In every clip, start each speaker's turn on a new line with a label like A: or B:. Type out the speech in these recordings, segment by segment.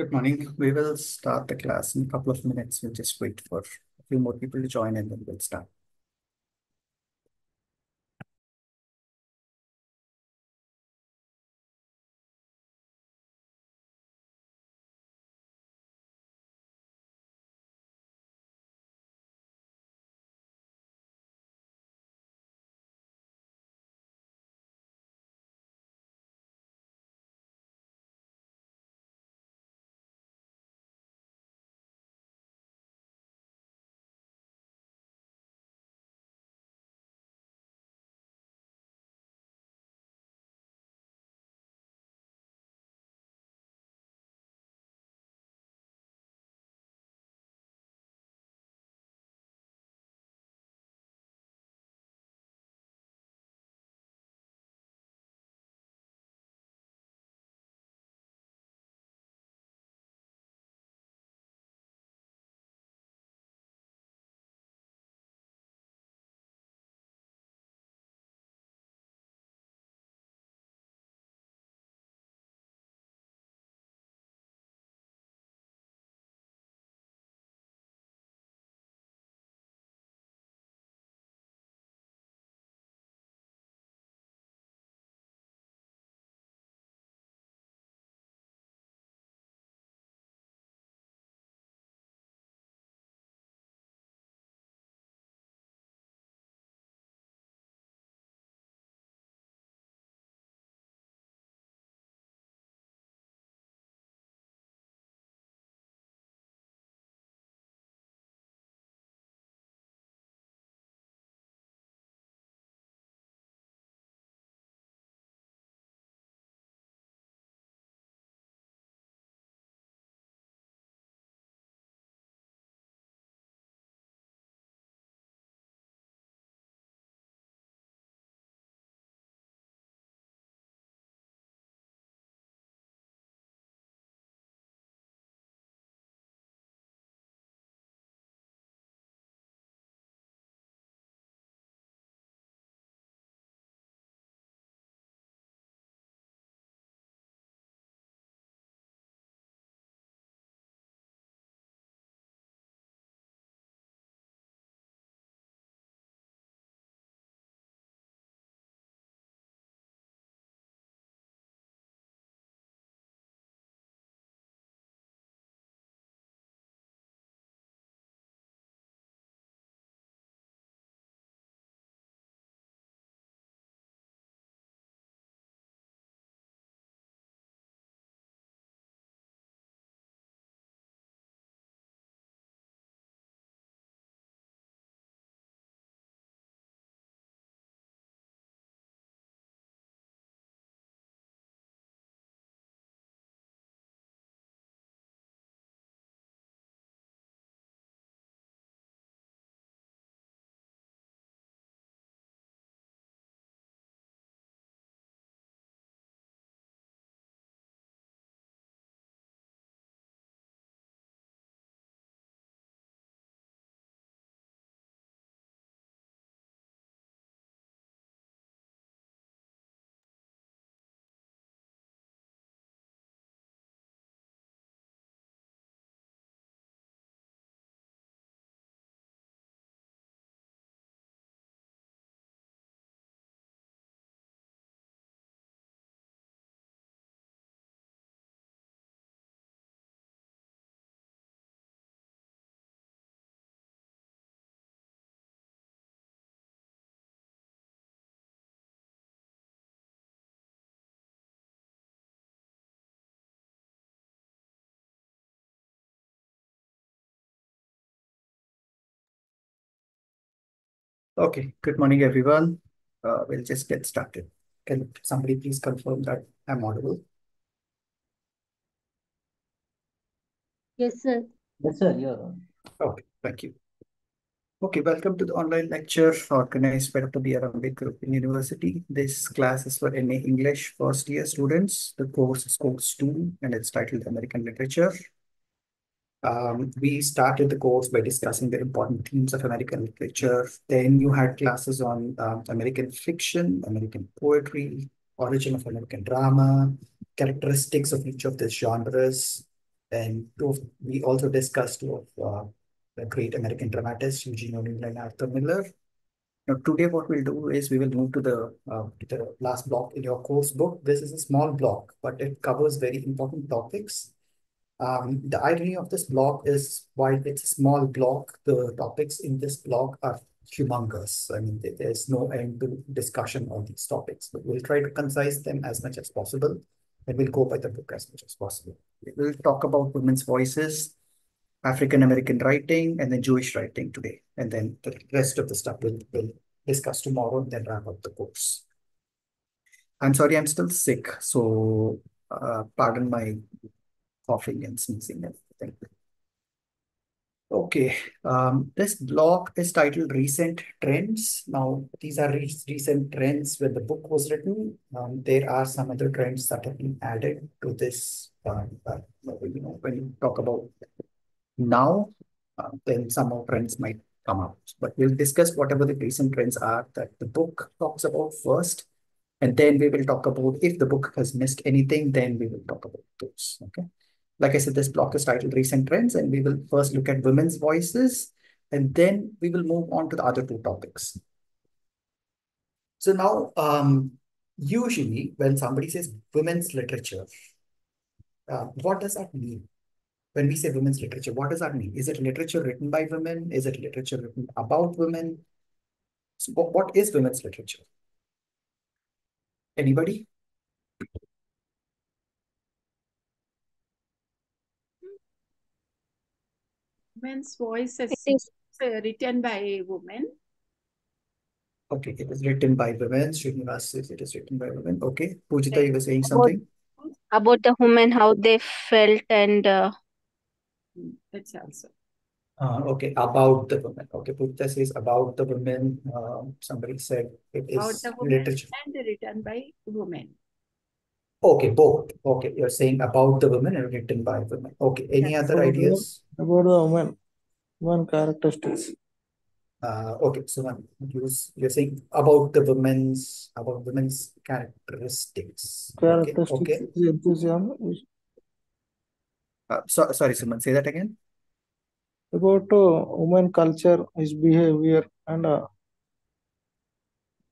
A: Good morning. We will start the class in a couple of minutes. We'll just wait for a few more people to join and then we'll start. Okay, good morning, everyone. We'll just get started. Can somebody please confirm that I'm audible?
B: Yes, sir.
C: Yes, sir, you're on.
A: Okay, thank you. Okay, welcome to the online lecture organized by Dr. B.R. Ambedkar Open University. This class is for MA English first year students. The course is course 2 and it's titled American Literature. We started the course by discussing the important themes of American literature. Then you had classes on American fiction, American poetry, origin of American drama, characteristics of each of these genres. And we also discussed two of the great American dramatists, Eugene O'Neill and Arthur Miller. Now, today what we'll do is we will move to the last block in your course book. This is a small block, but it covers very important topics. The irony of this block is while it's a small block, the topics in this block are humongous. I mean, there's no end to discussion on these topics, but we'll try to concise them as much as possible, and we'll go by the book as much as possible. We'll talk about women's voices, African American writing, and then Jewish writing today. And then the rest of the stuff we'll discuss tomorrow and then wrap up the course. I'm sorry, I'm still sick, so pardon my coughing and sneezing and everything. Okay, this blog is titled Recent Trends. Now, these are recent trends when the book was written. There are some other trends that have been added to this. When you talk about now, then some more trends might come out. But we'll discuss whatever the recent trends are that the book talks about first. And then we will talk about if the book has missed anything, then we will talk about those. Okay. Like I said, this block is titled Recent Trends, and we will first look at women's voices, and then we will move on to the other two topics. So now, usually when somebody says women's literature, what does that mean? When we say women's literature, what does that mean? Is it literature written by women? Is it literature written about women? So what is women's literature? Anybody?
C: Women's voices
B: It is
C: written by a woman.
A: Okay, it is written by women. Srinivas says it is written by women. Okay, Pujita, you were saying
B: about
A: something?
B: the women, how they felt, and
C: That's also.
A: Okay, about the women. Okay, Pujita says about the women. Somebody said it
C: About
A: is
C: the women
A: literature.
C: and written by women.
A: Okay, both. Okay, you're saying about the women and written by women. Okay, any
C: Yes.
A: other ideas?
D: About the woman characteristics.
A: Okay, so you're saying about women's characteristics. Okay,
D: Characteristics
A: okay.
D: is enthusiasm.
A: Sorry, Suman, say that again.
D: About woman culture, his behavior, and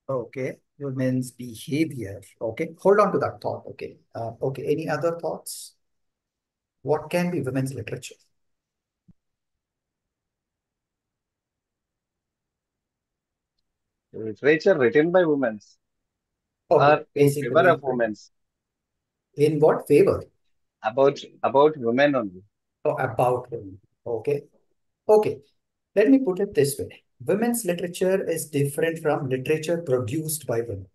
A: Okay, women's behavior. Okay, hold on to that thought. Okay, okay. Any other thoughts? What can be women's literature?
E: Literature written by women
A: Okay,
E: are in favor
A: basically,
E: of women,
A: in what favor?
E: about women only.
A: Oh, about women. Okay, okay. Let me put it this way. Women's literature is different from literature produced by women.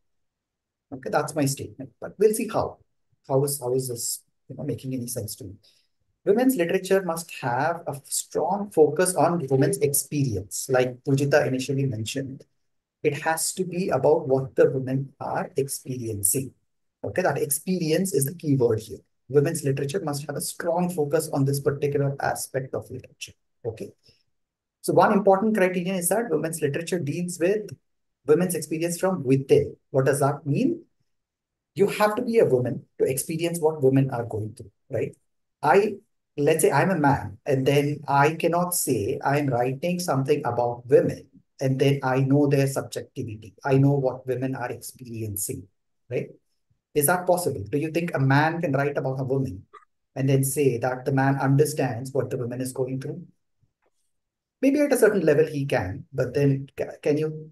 A: Okay, that's my statement. But we'll see how. How is this making any sense to me? Women's literature must have a strong focus on women's experience, like Pujita initially mentioned. It has to be about what the women are experiencing. Okay, that experience is the key word here. Women's literature must have a strong focus on this particular aspect of literature. Okay. So one important criterion is that women's literature deals with women's experience from within. What does that mean? You have to be a woman to experience what women are going through, right? I let's say I'm a man, and then I cannot say I'm writing something about women, and then I know their subjectivity. I know what women are experiencing, right? Is that possible? Do you think a man can write about a woman and then say that the man understands what the woman is going through? Maybe at a certain level he can, but then can you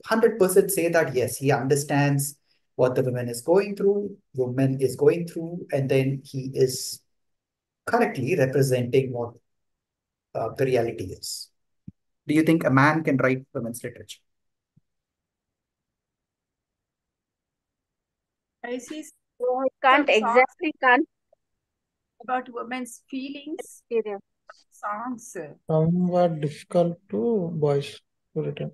A: 100% say that yes, he understands what the woman is going through, and then he is correctly representing what the reality is. Do you think a man can write women's literature?
C: I see
B: no, it can't
C: some songs
B: exactly can't
C: about women's feelings,
B: experience.
C: songs.
D: somewhat difficult to boys to written.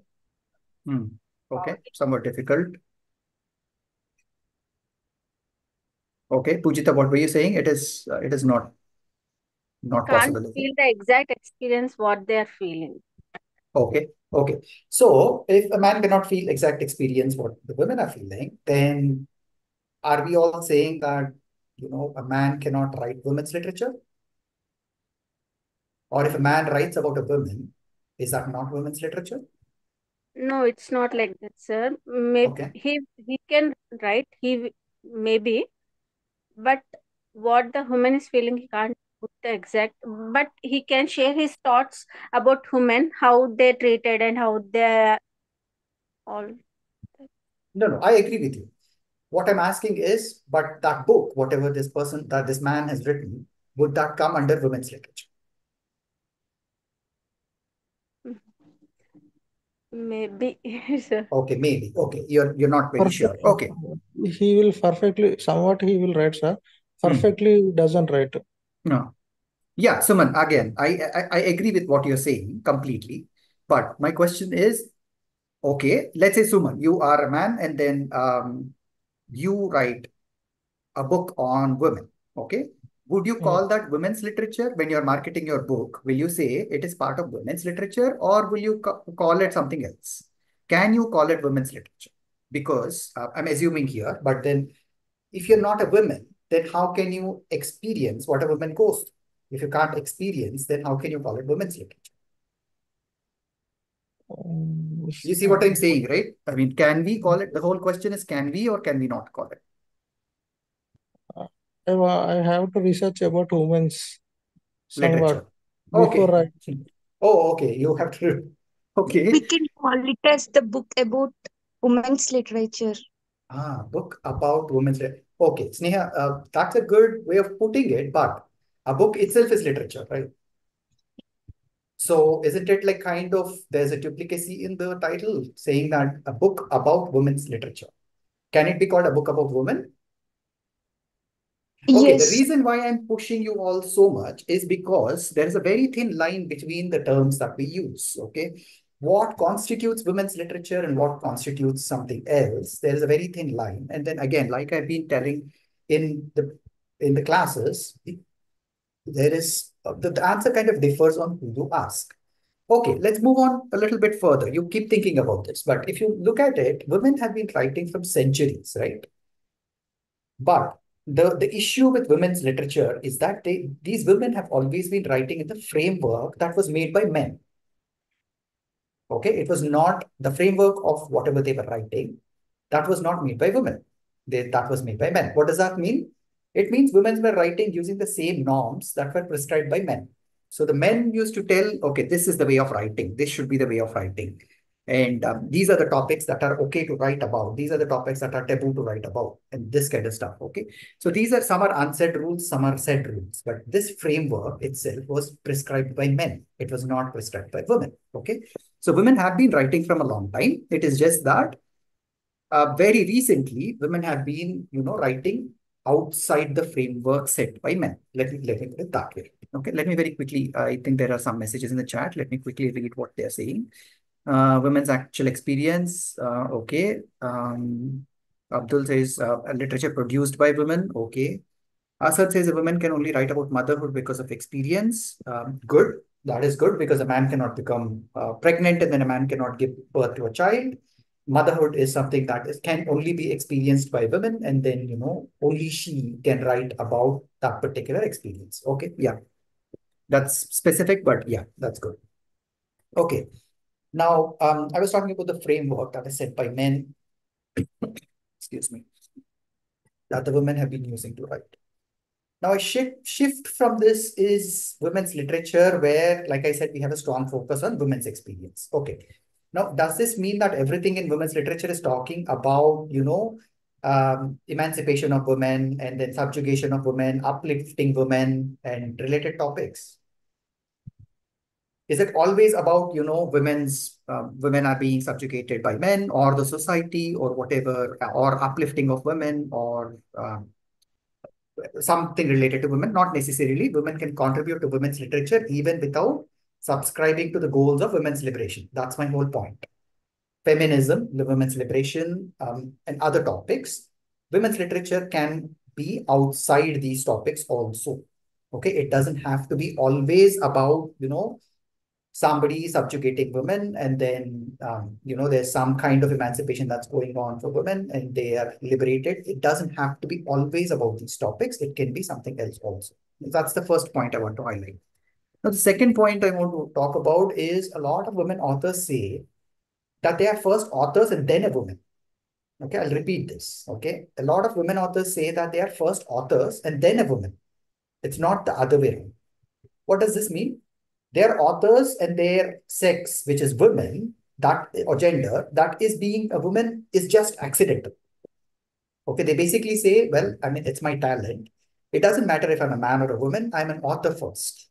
A: Okay, somewhat difficult. Okay, Pujita, what were you saying? It is not
B: Can't
A: possible, is it?
B: feel the exact experience what they are feeling.
A: Okay, okay. So if a man cannot feel exact experience what the women are feeling, then are we all saying that a man cannot write women's literature? Or if a man writes about a woman, is that not women's literature?
B: No, it's not like that, sir. Maybe
A: Okay.
B: he can write, maybe, but what the woman is feeling, he can't put the exact. But he can share his thoughts about women, how they treated and how they all.
A: No, I agree with you. What I'm asking is, but that book, whatever this man has written, would that come under women's literature?
B: Maybe, sir.
A: Okay, maybe. Okay, you're not very sure. Okay.
D: He will perfectly, somewhat he will write, sir. Perfectly doesn't write.
A: No. Yeah, Suman, again, I agree with what you're saying completely. But my question is, okay, let's say, Suman, you are a man and then you write a book on women. Okay. Would you call that women's literature when you're marketing your book? Will you say it is part of women's literature, or will you call it something else? Can you call it women's literature? Because I'm assuming here, but then if you're not a woman, then how can you experience what a woman goes through? If you can't experience, then how can you call it women's literature? You see what I'm saying, right? I mean, can we call it? The whole question is, can we or can we not call it?
D: I have to research about women's somewhat
A: Literature.
D: before
A: Okay.
D: I.
A: Oh, okay. You have to. Okay.
F: We can call it as the book about women's literature.
A: Book about women's literature. Okay, Sneha, that's a good way of putting it, but a book itself is literature, right? So isn't it like kind of there's a duplicacy in the title saying that a book about women's literature? Can it be called a book about women? Okay, the
F: Yes.
A: reason why I'm pushing you all so much is because there is a very thin line between the terms that we use. Okay, what constitutes women's literature and what constitutes something else? There is a very thin line. And then again, like I've been telling in the classes, there is the answer kind of differs on who you ask. Okay, let's move on a little bit further. You keep thinking about this, but if you look at it, women have been writing from centuries, right? But the issue with women's literature is that these women have always been writing in the framework that was made by men. Okay, it was not the framework of whatever they were writing. That was not made by women. That was made by men. What does that mean? It means women were writing using the same norms that were prescribed by men. So the men used to tell, okay, this is the way of writing. This should be the way of writing. And these are the topics that are okay to write about. These are the topics that are taboo to write about, and this kind of stuff. Okay. So these are some are unsaid rules, some are said rules. But this framework itself was prescribed by men. It was not prescribed by women. Okay. So women have been writing from a long time. It is just that very recently, women have been, writing outside the framework set by men. Let me put it that way. Okay, let me very quickly. I think there are some messages in the chat. Let me quickly read what they're saying. Women's actual experience. Okay. Abdul says literature produced by women. Okay. Asad says a woman can only write about motherhood because of experience. Good. That is good because a man cannot become pregnant and then a man cannot give birth to a child. Motherhood is something that can only be experienced by women, and then, only she can write about that particular experience. Okay. Yeah. That's specific, but yeah, that's good. Okay. Now, I was talking about the framework that is set by men, excuse me, that the women have been using to write. Now, a shift from this is women's literature, where, like I said, we have a strong focus on women's experience. Okay. Now, does this mean that everything in women's literature is talking about, emancipation of women and then subjugation of women, uplifting women, and related topics? Is it always about, women are being subjugated by men or the society or whatever, or uplifting of women or something related to women? Not necessarily. Women can contribute to women's literature even without subscribing to the goals of women's liberation. That's my whole point. Feminism, the women's liberation, and other topics. Women's literature can be outside these topics also. Okay, it doesn't have to be always about, somebody subjugating women, and then there's some kind of emancipation that's going on for women and they are liberated. It doesn't have to be always about these topics. It can be something else also. That's the first point I want to highlight. Now, the second point I want to talk about is a lot of women authors say that they are first authors and then a woman. Okay, I'll repeat this. Okay, a lot of women authors say that they are first authors and then a woman. It's not the other way around. What does this mean? Their authors and their sex, which is women, that or gender, that is being a woman is just accidental. Okay, they basically say, well, I mean, it's my talent. It doesn't matter if I'm a man or a woman, I'm an author first.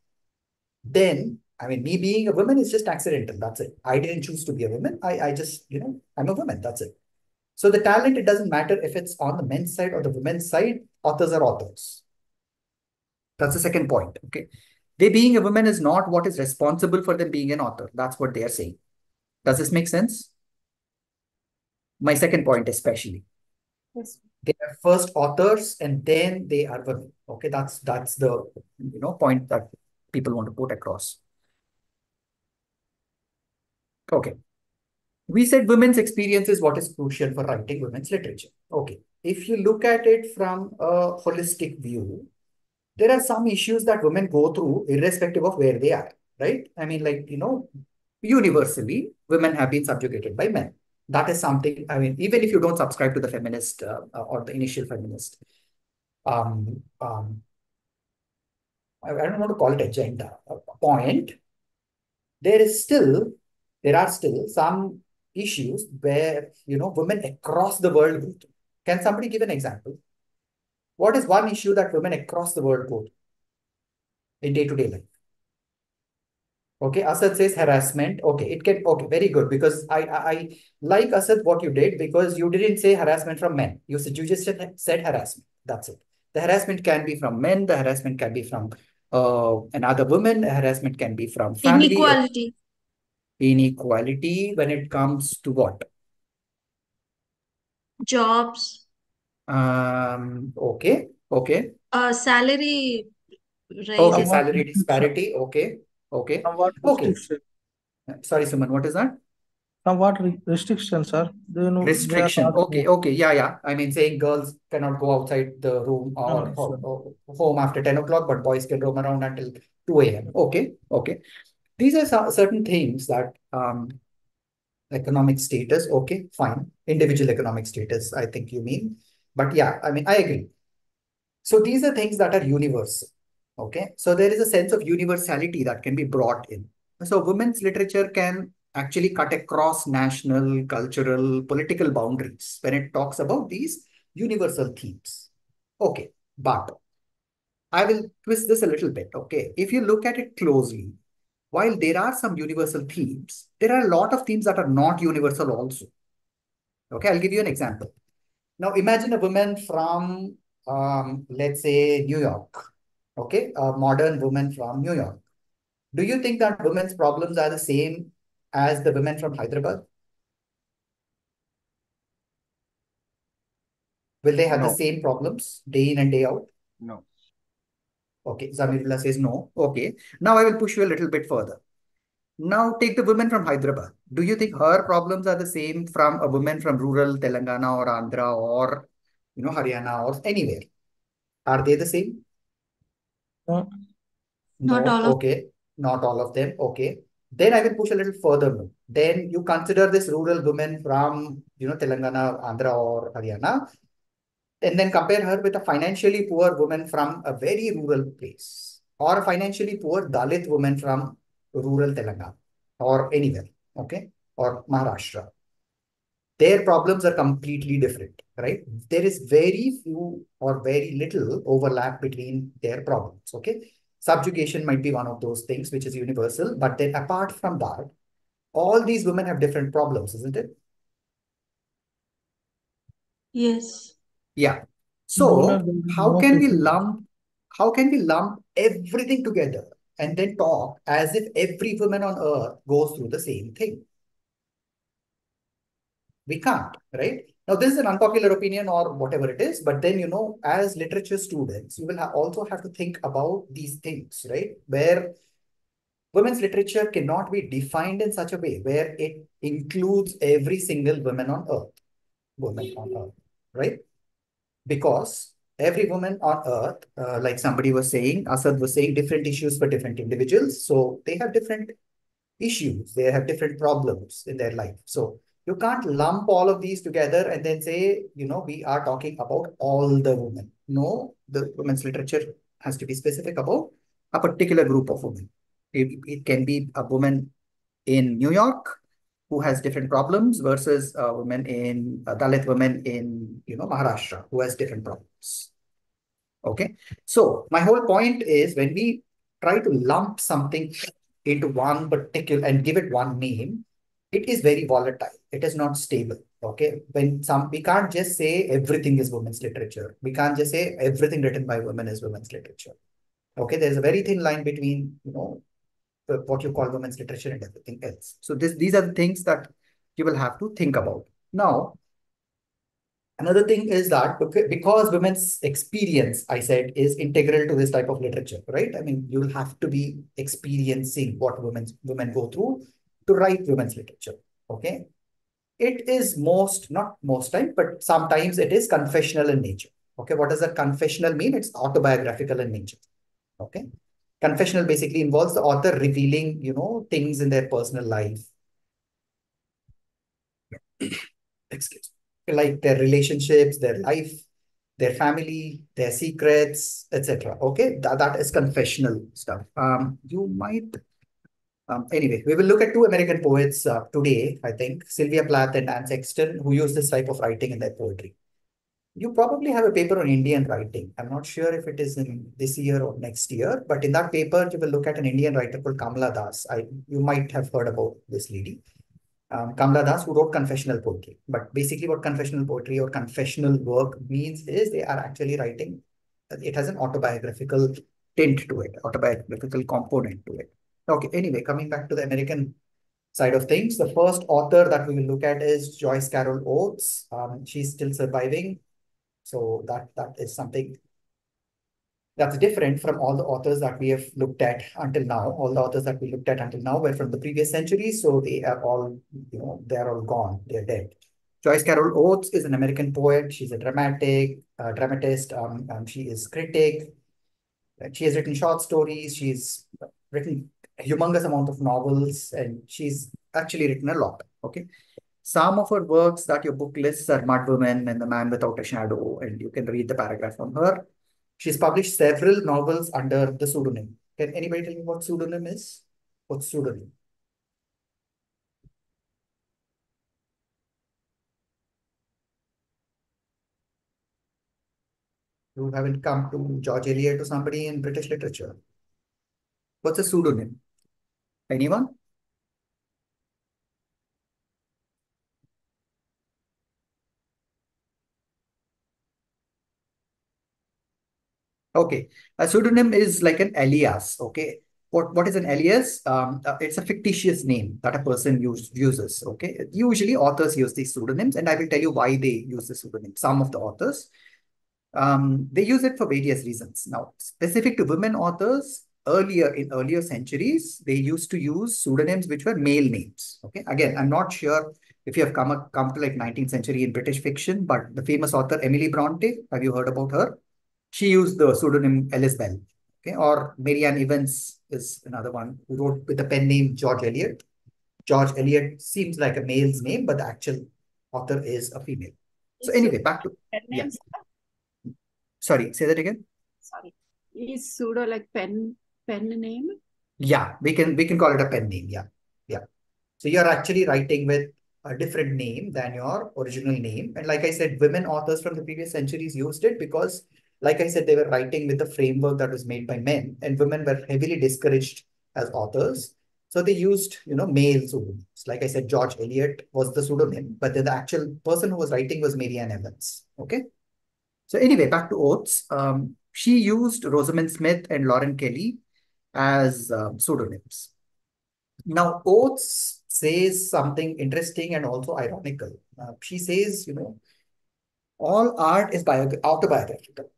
A: Then, I mean, me being a woman is just accidental. That's it. I didn't choose to be a woman. I just, I'm a woman. That's it. So the talent, it doesn't matter if it's on the men's side or the women's side, authors are authors. That's the second point. Okay. They being a woman is not what is responsible for them being an author. That's what they are saying. Does this make sense? My second point, especially.
C: Yes.
A: They are first authors and then they are women. Okay, that's the point that people want to put across. Okay. We said women's experience is what is crucial for writing women's literature. Okay. If you look at it from a holistic view, there are some issues that women go through irrespective of where they are, right? I mean, like, universally, women have been subjugated by men. That is something, I mean, even if you don't subscribe to the feminist or the initial feminist, um, um, I don't want to call it agenda, a point, there are still some issues where, women across the world go through. Can somebody give an example? What is one issue that women across the world go through in day-to-day life? Okay, Asad says harassment. Okay, okay, very good. Because I like Asad what you did because you didn't say harassment from men. You just said harassment. That's it. The harassment can be from men. The harassment can be from another woman. The harassment can be from family.
G: Inequality.
A: Inequality when it comes to what?
G: Jobs.
A: Okay.
G: Salary
A: Okay,
G: raises.
A: salary disparity. Okay.
D: Somewhat
A: Okay.
D: restriction.
A: Sorry, Suman, what is that?
D: Somewhat restriction, sir. They are
A: Restriction.
D: not.
A: Okay. Yeah. I mean, saying girls cannot go outside the room or,
D: Sure.
A: or home after 10 o'clock, but boys can roam around until 2 a.m. Okay. These are certain things that economic status. Okay, fine. Individual economic status, I think you mean. But yeah, I mean, I agree. So these are things that are universal. Okay. So there is a sense of universality that can be brought in. So women's literature can actually cut across national, cultural, political boundaries when it talks about these universal themes. Okay. But I will twist this a little bit. Okay. If you look at it closely, while there are some universal themes, there are a lot of themes that are not universal also. Okay. I'll give you an example. Now imagine a woman from, let's say, New York. Okay, a modern woman from New York. Do you think that women's problems are the same as the women from Hyderabad? Will they have the
E: No.
A: same problems day in and day out?
E: No.
A: Okay, Zamirullah says no. Okay, now I will push you a little bit further. Now take the woman from Hyderabad. Do you think her problems are the same from a woman from rural Telangana or Andhra or Haryana or anywhere? Are they the same?
D: No.
G: Not
A: No,
G: all of.
A: okay. Not all of them. Okay. Then I will push a little further. No. Then you consider this rural woman from, Telangana, Andhra or Haryana, and then compare her with a financially poor woman from a very rural place or a financially poor Dalit woman from rural Telangana or anywhere. Okay. Or Maharashtra. Their problems are completely different, right? There is very few or very little overlap between their problems. Okay. Subjugation might be one of those things which is universal, but then apart from that, all these women have different problems, isn't it?
G: Yes.
A: Yeah.
D: Women
A: So
D: will
A: how
D: no
A: can we
D: facility.
A: lump everything together and then talk as if every woman on earth goes through the same thing? We can't, right? Now, this is an unpopular opinion or whatever it is, but then, as literature students, you will also have to think about these things, right? Where women's literature cannot be defined in such a way where it includes every single woman on earth, right? Because every woman on earth, like somebody was saying, Asad was saying, different issues for different individuals. So they have different issues, they have different problems in their life. So you can't lump all of these together and then say, we are talking about all the women. No, the women's literature has to be specific about a particular group of women. It can be a woman in New York who has different problems versus a woman in a Dalit woman in Maharashtra who has different problems. Okay, so my whole point is when we try to lump something into one particular and give it one name, it is very volatile. It is not stable. Okay, we can't just say everything is women's literature. We can't just say everything written by women is women's literature. Okay, there's a very thin line between what you call women's literature and everything else. So these are the things that you will have to think about. Now, another thing is that because women's experience, I said, is integral to this type of literature, right? I mean, you'll have to be experiencing what women go through to write women's literature. Okay. It is not most time, but sometimes it is confessional in nature. Okay. What does that confessional mean? It's autobiographical in nature. Okay. Confessional basically involves the author revealing, things in their personal life. Excuse me. Like their relationships, their life, their family, their secrets, etc. Okay, that is confessional stuff. Anyway, we will look at two American poets today, I think, Sylvia Plath and Anne Sexton, who use this type of writing in their poetry. You probably have a paper on Indian writing. I'm not sure if it is in this year or next year, but in that paper, you will look at an Indian writer called Kamala Das. You might have heard about this lady. Kamala Das, who wrote confessional poetry. But basically what confessional poetry or confessional work means is they are actually writing, it has an autobiographical tint to it, autobiographical component to it. Okay, anyway, coming back to the American side of things, the first author that we will look at is Joyce Carol Oates. She's still surviving. So that is something that's different from all the authors that we have looked at until now. All the authors that we looked at until now were from the previous century, so they are all, they're all gone. They're dead. Joyce Carol Oates is an American poet. She's a dramatist. She is critic. She has written short stories. She's written a humongous amount of novels, and she's actually written a lot. Okay. Some of her works that your book lists are Mud Woman and The Man Without a Shadow, and you can read the paragraph on her. She's published several novels under the pseudonym. Can anybody tell me what pseudonym is? What's pseudonym? You haven't come to George Eliot or somebody in British literature. What's a pseudonym? Anyone? Okay, a pseudonym is like an alias. Okay, what is an alias? It's a fictitious name that a person uses. Okay, usually authors use these pseudonyms, and I will tell you why they use the pseudonym. Some of the authors, they use it for various reasons. Now, specific to women authors, in earlier centuries, they used to use pseudonyms which were male names. Okay, again, I'm not sure if you have come to like 19th century in British fiction, but the famous author Emily Bronte, have you heard about her? She used the pseudonym Alice Bell. Okay, or Marianne Evans is another one who wrote with the pen name George Eliot. George Eliot seems like a male's name, but the actual author is a female. So anyway, back to
C: pen
A: yeah.
C: names.
A: Sorry, say that again.
C: Sorry, is pseudo like pen name?
A: Yeah, we can call it a pen name. Yeah, yeah. So you're actually writing with a different name than your original name. And like I said, women authors from the previous centuries used it because, like I said, they were writing with the framework that was made by men, and women were heavily discouraged as authors. So they used, male pseudonyms. Like I said, George Eliot was the pseudonym, but then the actual person who was writing was Marianne Evans. Okay. So anyway, back to Oates. She used Rosamund Smith and Lauren Kelly as pseudonyms. Now, Oates says something interesting and also ironical. She says, all art is autobiographical.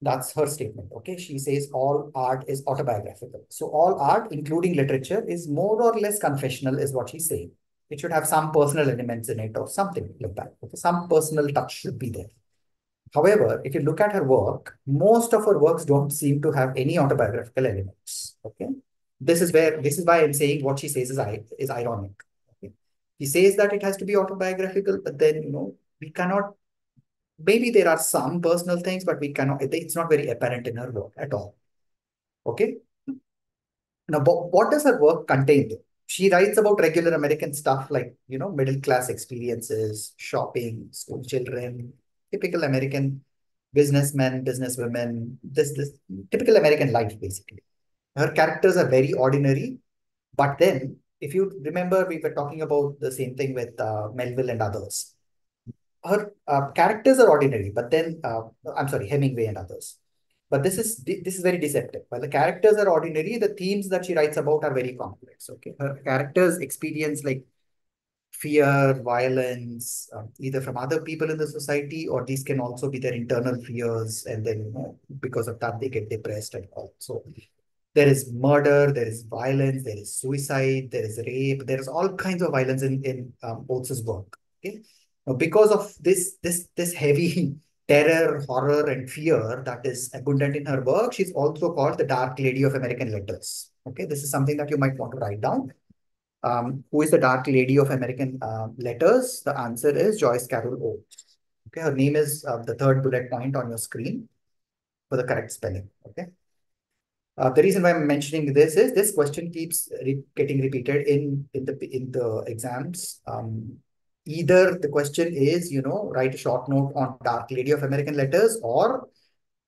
A: That's her statement. Okay. She says all art is autobiographical. So all art, including literature, is more or less confessional, is what she's saying. It should have some personal elements in it or something like that. Okay. Some personal touch should be there. However, if you look at her work, most of her works don't seem to have any autobiographical elements. Okay, this is why I'm saying what she says is ironic. Okay, he says that it has to be autobiographical, but then we cannot. Maybe there are some personal things, but we cannot. It's not very apparent in her work at all. Okay. Now, what does her work contain, though? She writes about regular American stuff like, middle class experiences, shopping, school children, typical American businessmen, businesswomen, this typical American life, basically. Her characters are very ordinary, but then, if you remember, we were talking about the same thing with Melville and others. Her characters are ordinary, but then, I'm sorry, Hemingway and others. But this is very deceptive. While the characters are ordinary, the themes that she writes about are very complex. Okay, her characters experience like fear, violence, either from other people in the society, or these can also be their internal fears, and then because of that they get depressed and all. So there is murder, there is violence, there is suicide, there is rape, there is all kinds of violence in Oates's work. Okay, now because of this heavy terror, horror, and fear that is abundant in her work, she's also called the Dark Lady of American Letters. Okay, this is something that you might want to write down. Who is the Dark Lady of American Letters? The answer is Joyce Carol Oates. Okay, her name is the third bullet point on your screen for the correct spelling. Okay. The reason why I'm mentioning this is this question keeps getting repeated in the exams. Either the question is, write a short note on Dark Lady of American Letters, or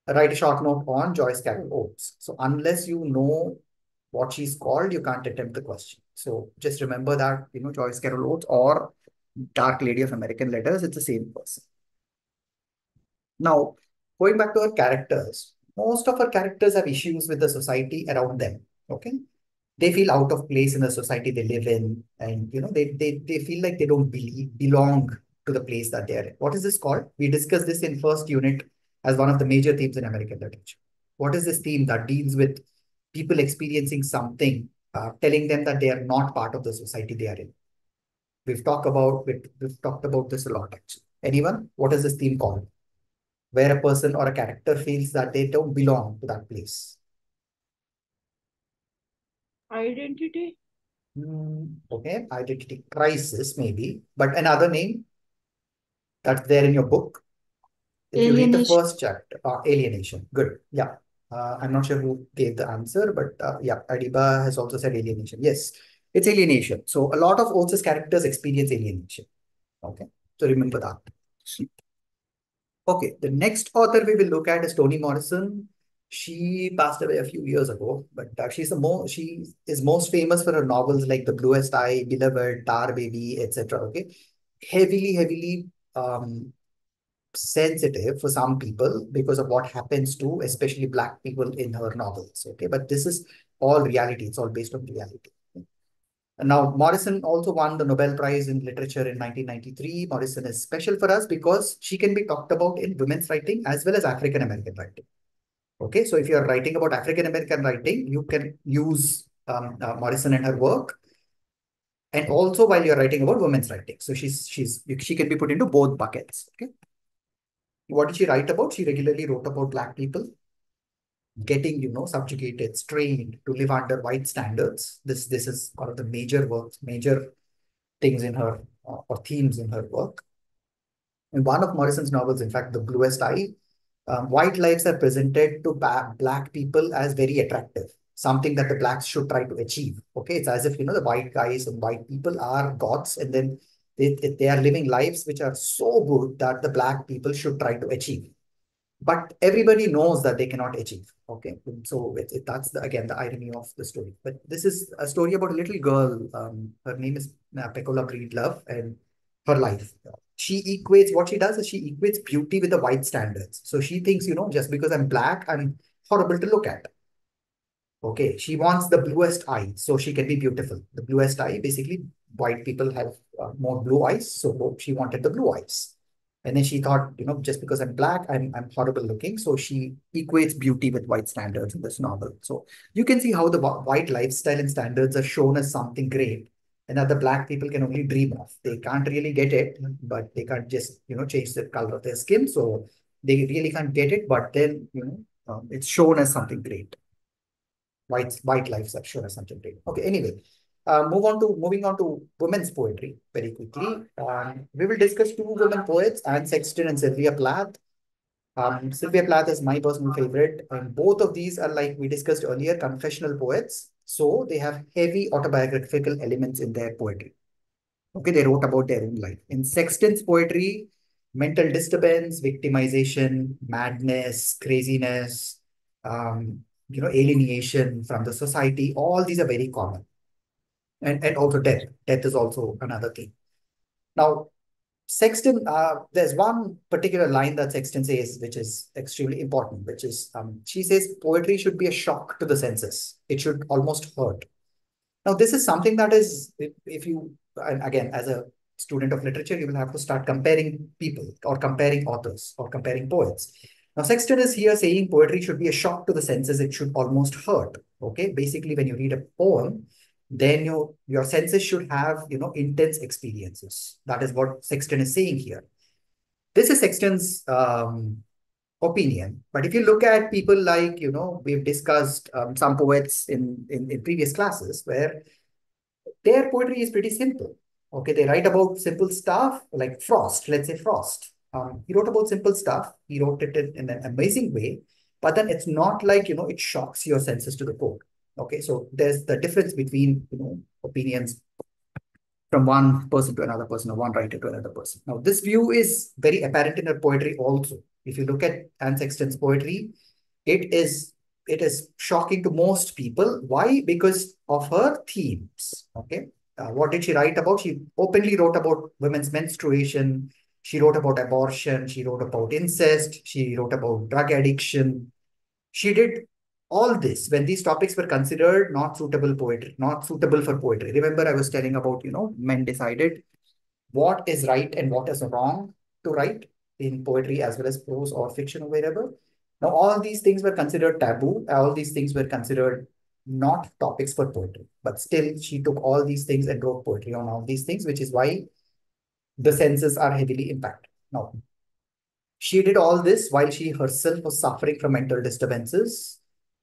A: write a short note on Joyce Carol Oates. So unless you know what she's called, you can't attempt the question. So just remember that, Joyce Carol Oates or Dark Lady of American Letters, it's the same person. Now, going back to her characters, most of her characters have issues with the society around them. Okay. They feel out of place in the society they live in, and they feel like they don't belong to the place that they are in. What is this called? We discussed this in first unit as one of the major themes in American literature. What is this theme that deals with people experiencing something, telling them that they are not part of the society they are in? We've talked about this a lot, actually. Anyone? What is this theme called? Where a person or a character feels that they don't belong to that place.
C: Identity.
A: Okay, identity crisis maybe, but another name that's there in your book. If you read the
G: Alienation.
A: first chapter, alienation. Good. Yeah. I'm not sure who gave the answer, but yeah, Adiba has also said alienation. Yes, it's alienation. So a lot of Oates' characters experience alienation. Okay, so remember that. Okay, the next author we will look at is Toni Morrison. She passed away a few years ago, but she is most famous for her novels like The Bluest Eye, Beloved, Tar Baby, etc. Okay, heavily sensitive for some people because of what happens to especially Black people in her novels. Okay, but this is all reality. It's all based on reality. Now, Morrison also won the Nobel Prize in Literature in 1993. Morrison is special for us because she can be talked about in women's writing as well as African American writing. Okay, so if you're writing about African American writing, you can use Morrison and her work. And also while you're writing about women's writing. So she can be put into both buckets. Okay. What did she write about? She regularly wrote about Black people getting, subjugated, strained to live under white standards. This is one of the major things in her or themes in her work. In one of Morrison's novels, in fact, The Bluest Eye, white lives are presented to Black people as very attractive, something that the Blacks should try to achieve. Okay, it's as if, the white guys and white people are gods, and then they are living lives which are so good that the Black people should try to achieve. But everybody knows that they cannot achieve. Okay, so that's again the irony of the story. But this is a story about a little girl. Her name is Pecola Breedlove, and her life. What she does is she equates beauty with the white standards. So she thinks, just because I'm Black, I'm horrible to look at. Okay, she wants the bluest eye, so she can be beautiful. The bluest eye, basically, white people have more blue eyes, so she wanted the blue eyes. And then she thought, just because I'm Black, I'm horrible looking. So she equates beauty with white standards in this novel. So you can see how the white lifestyle and standards are shown as something great, and that the Black people can only dream of. They can't really get it, but they can't just, change the color of their skin. So they really can't get it, but then, it's shown as something great. White lives are shown as something great. Okay, anyway, moving on to women's poetry very quickly. We will discuss two women poets, Anne Sexton and Sylvia Plath. Sylvia Plath is my personal favorite, and both of these are, like we discussed earlier, confessional poets. So they have heavy autobiographical elements in their poetry. Okay, they wrote about their own life. In Sexton's poetry, mental disturbance, victimization, madness, craziness, alienation from the society, all these are very common. And also death. Death is also another thing. Now, Sexton, there's one particular line that Sexton says, which is extremely important, which is, she says, poetry should be a shock to the senses. It should almost hurt. Now, this is something that is, if you, and again, as a student of literature, you will have to start comparing people or comparing authors or comparing poets. Now, Sexton is here saying poetry should be a shock to the senses. It should almost hurt. Okay. Basically, when you read a poem, then your senses should have, intense experiences. That is what Sexton is saying here. This is Sexton's opinion. But if you look at people like, we've discussed some poets in previous classes where their poetry is pretty simple. Okay, they write about simple stuff like Frost, let's say Frost. He wrote about simple stuff. He wrote it in an amazing way, but then it's not like, it shocks your senses to the core. Okay, so there's the difference between, opinions from one person to another person or one writer to another person. Now, this view is very apparent in her poetry also. If you look at Anne Sexton's poetry, it is shocking to most people. Why? Because of her themes. Okay. What did she write about? She openly wrote about women's menstruation. She wrote about abortion. She wrote about incest. She wrote about drug addiction. She did all this when these topics were considered not suitable for poetry. Remember, I was telling about, men decided what is right and what is wrong to write in poetry as well as prose or fiction or wherever. Now, all these things were considered taboo. All these things were considered not topics for poetry. But still, she took all these things and wrote poetry on all these things, which is why the senses are heavily impacted. Now, she did all this while she herself was suffering from mental disturbances.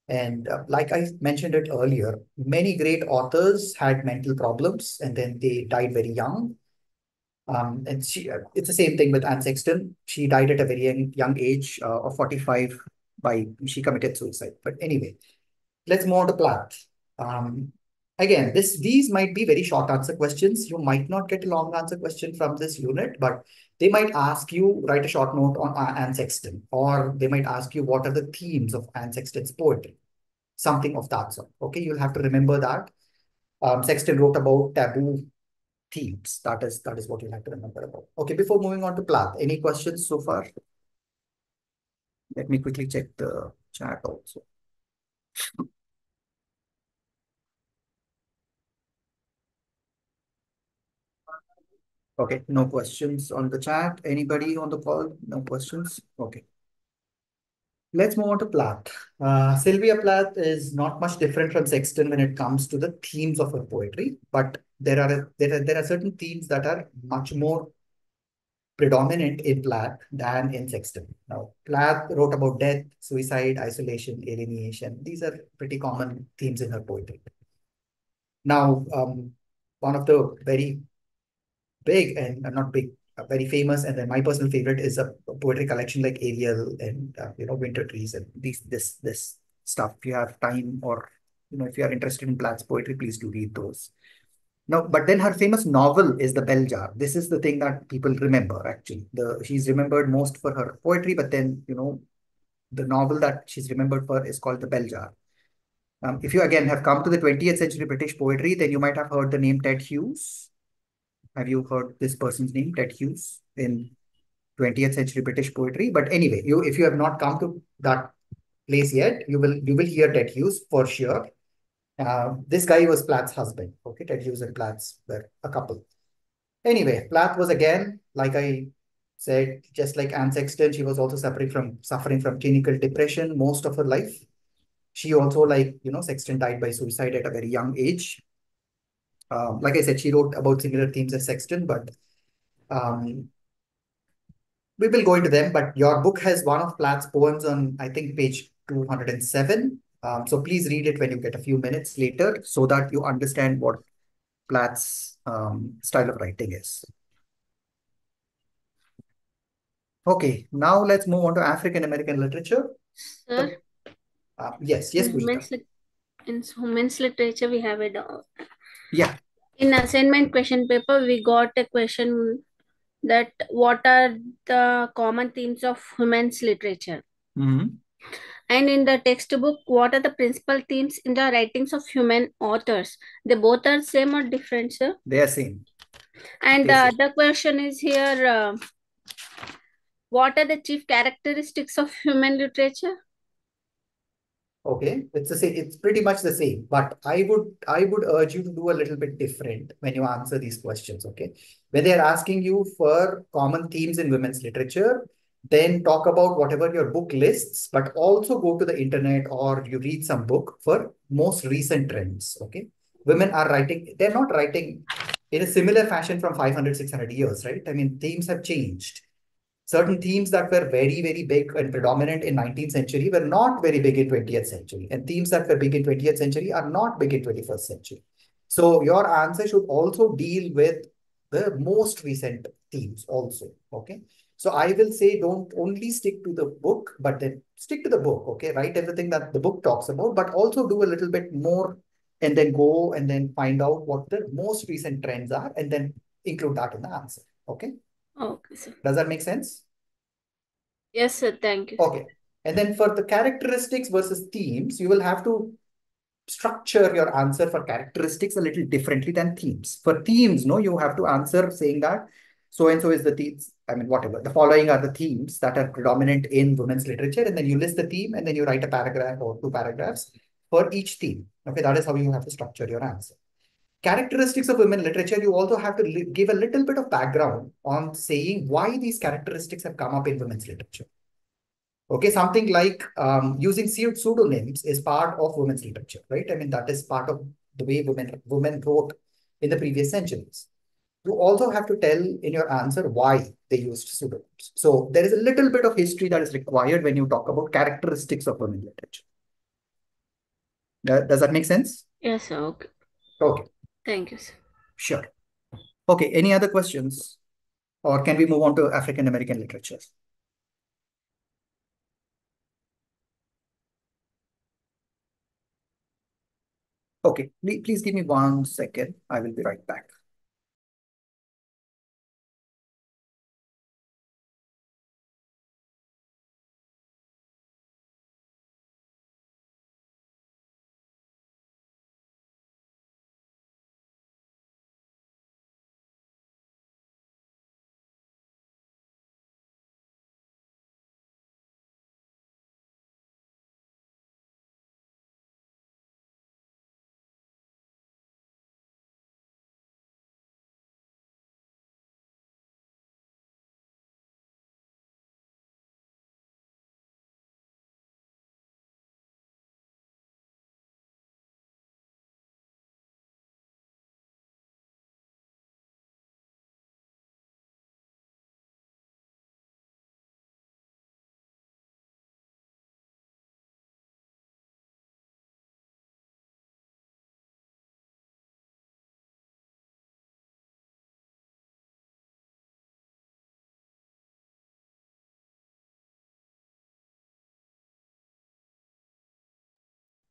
A: And like I mentioned it earlier, many great authors had mental problems and then they died very young. And it's the same thing with Anne Sexton. She died at a very young age of 45 she committed suicide. But anyway, let's move on to Plath. Again, these might be very short answer questions. You might not get a long answer question from this unit, but they might ask you, write a short note on Anne Sexton, or they might ask you, what are the themes of Anne Sexton's poetry? Something of that sort. Okay, you'll have to remember that. Sexton wrote about taboo themes. That is what you'll have to remember about. Okay, before moving on to Plath, any questions so far? Let me quickly check the chat also. Okay, no questions on the chat. Anybody on the call? No questions? Okay. Let's move on to Plath. Sylvia Plath is not much different from Sexton when it comes to the themes of her poetry, but there are certain themes that are much more predominant in Plath than in Sexton. Now, Plath wrote about death, suicide, isolation, alienation. These are pretty common themes in her poetry. Now, one of the very big and not big, very famous, and then my personal favorite is a poetry collection like Ariel and Winter Trees and this stuff. If you have time or if you are interested in Plath's poetry, please do read those. Now, but then her famous novel is The Bell Jar. This is the thing that people remember actually. She's remembered most for her poetry, but then the novel that she's remembered for is called The Bell Jar. If you again have come to the 20th century British poetry, then you might have heard the name Ted Hughes. Have you heard this person's name, Ted Hughes, in 20th century British poetry? But anyway, if you have not come to that place yet, you will hear Ted Hughes for sure. This guy was Plath's husband. Okay, Ted Hughes and Plath were a couple. Anyway, Plath was again, like I said, just like Anne Sexton, she was also suffering from clinical depression most of her life. She also, like Sexton, died by suicide at a very young age. Like I said, she wrote about similar themes as Sexton, but we will go into them, but your book has one of Platt's poems on, I think, page 207. So please read it when you get a few minutes later so that you understand what Platt's style of writing is. Okay, now let's move on to African American literature.
B: Sir,
A: Yes,
B: in
A: Pujita.
B: women's literature, we have it.
A: Yeah.
B: In assignment question paper, we got a question that what are the common themes of women's literature?
A: Mhm.
B: And in the textbook, what are the principal themes in the writings of human authors? They both are same or different, sir?
A: They are same.
B: And
A: They
B: the
A: say.
B: other question is here, what are the chief characteristics of human literature?
A: Okay, it's the same. It's pretty much the same, but I would urge you to do a little bit different when you answer these questions. Okay, when they are asking you for common themes in women's literature, then talk about whatever your book lists, but also go to the internet or you read some book for most recent trends. Okay, women are writing; they're not writing in a similar fashion from 500, 600 years, right? I mean, themes have changed. Certain themes that were very, very big and predominant in 19th century were not very big in 20th century. And themes that were big in 20th century are not big in 21st century. So your answer should also deal with the most recent themes also. Okay. So I will say don't only stick to the book, but then stick to the book. Okay. Write everything that the book talks about, but also do a little bit more and then go and then find out what the most recent trends are and then include that in the answer. Okay.
B: Okay, sir.
A: Does that make sense?
B: Yes, sir. Thank you, sir.
A: Okay. And then for the characteristics versus themes, you will have to structure your answer for characteristics a little differently than themes. For themes, no, you have to answer saying that so and so is the themes. I mean, whatever. The following are the themes that are predominant in women's literature. And then you list the theme and then you write a paragraph or two paragraphs for each theme. Okay, that is how you have to structure your answer. Characteristics of women literature, you also have to give a little bit of background on saying why these characteristics have come up in women's literature. Okay, something like using pseudonyms is part of women's literature, right? I mean, that is part of the way women wrote in the previous centuries. You also have to tell in your answer why they used pseudonyms. So there is a little bit of history that is required when you talk about characteristics of women literature. Does that make sense?
B: Yes, sir. Okay.
A: Okay.
B: Thank you, sir.
A: Sure. Okay, any other questions? Or can we move on to African American literature? Okay, please give me 1 second. I will be right back.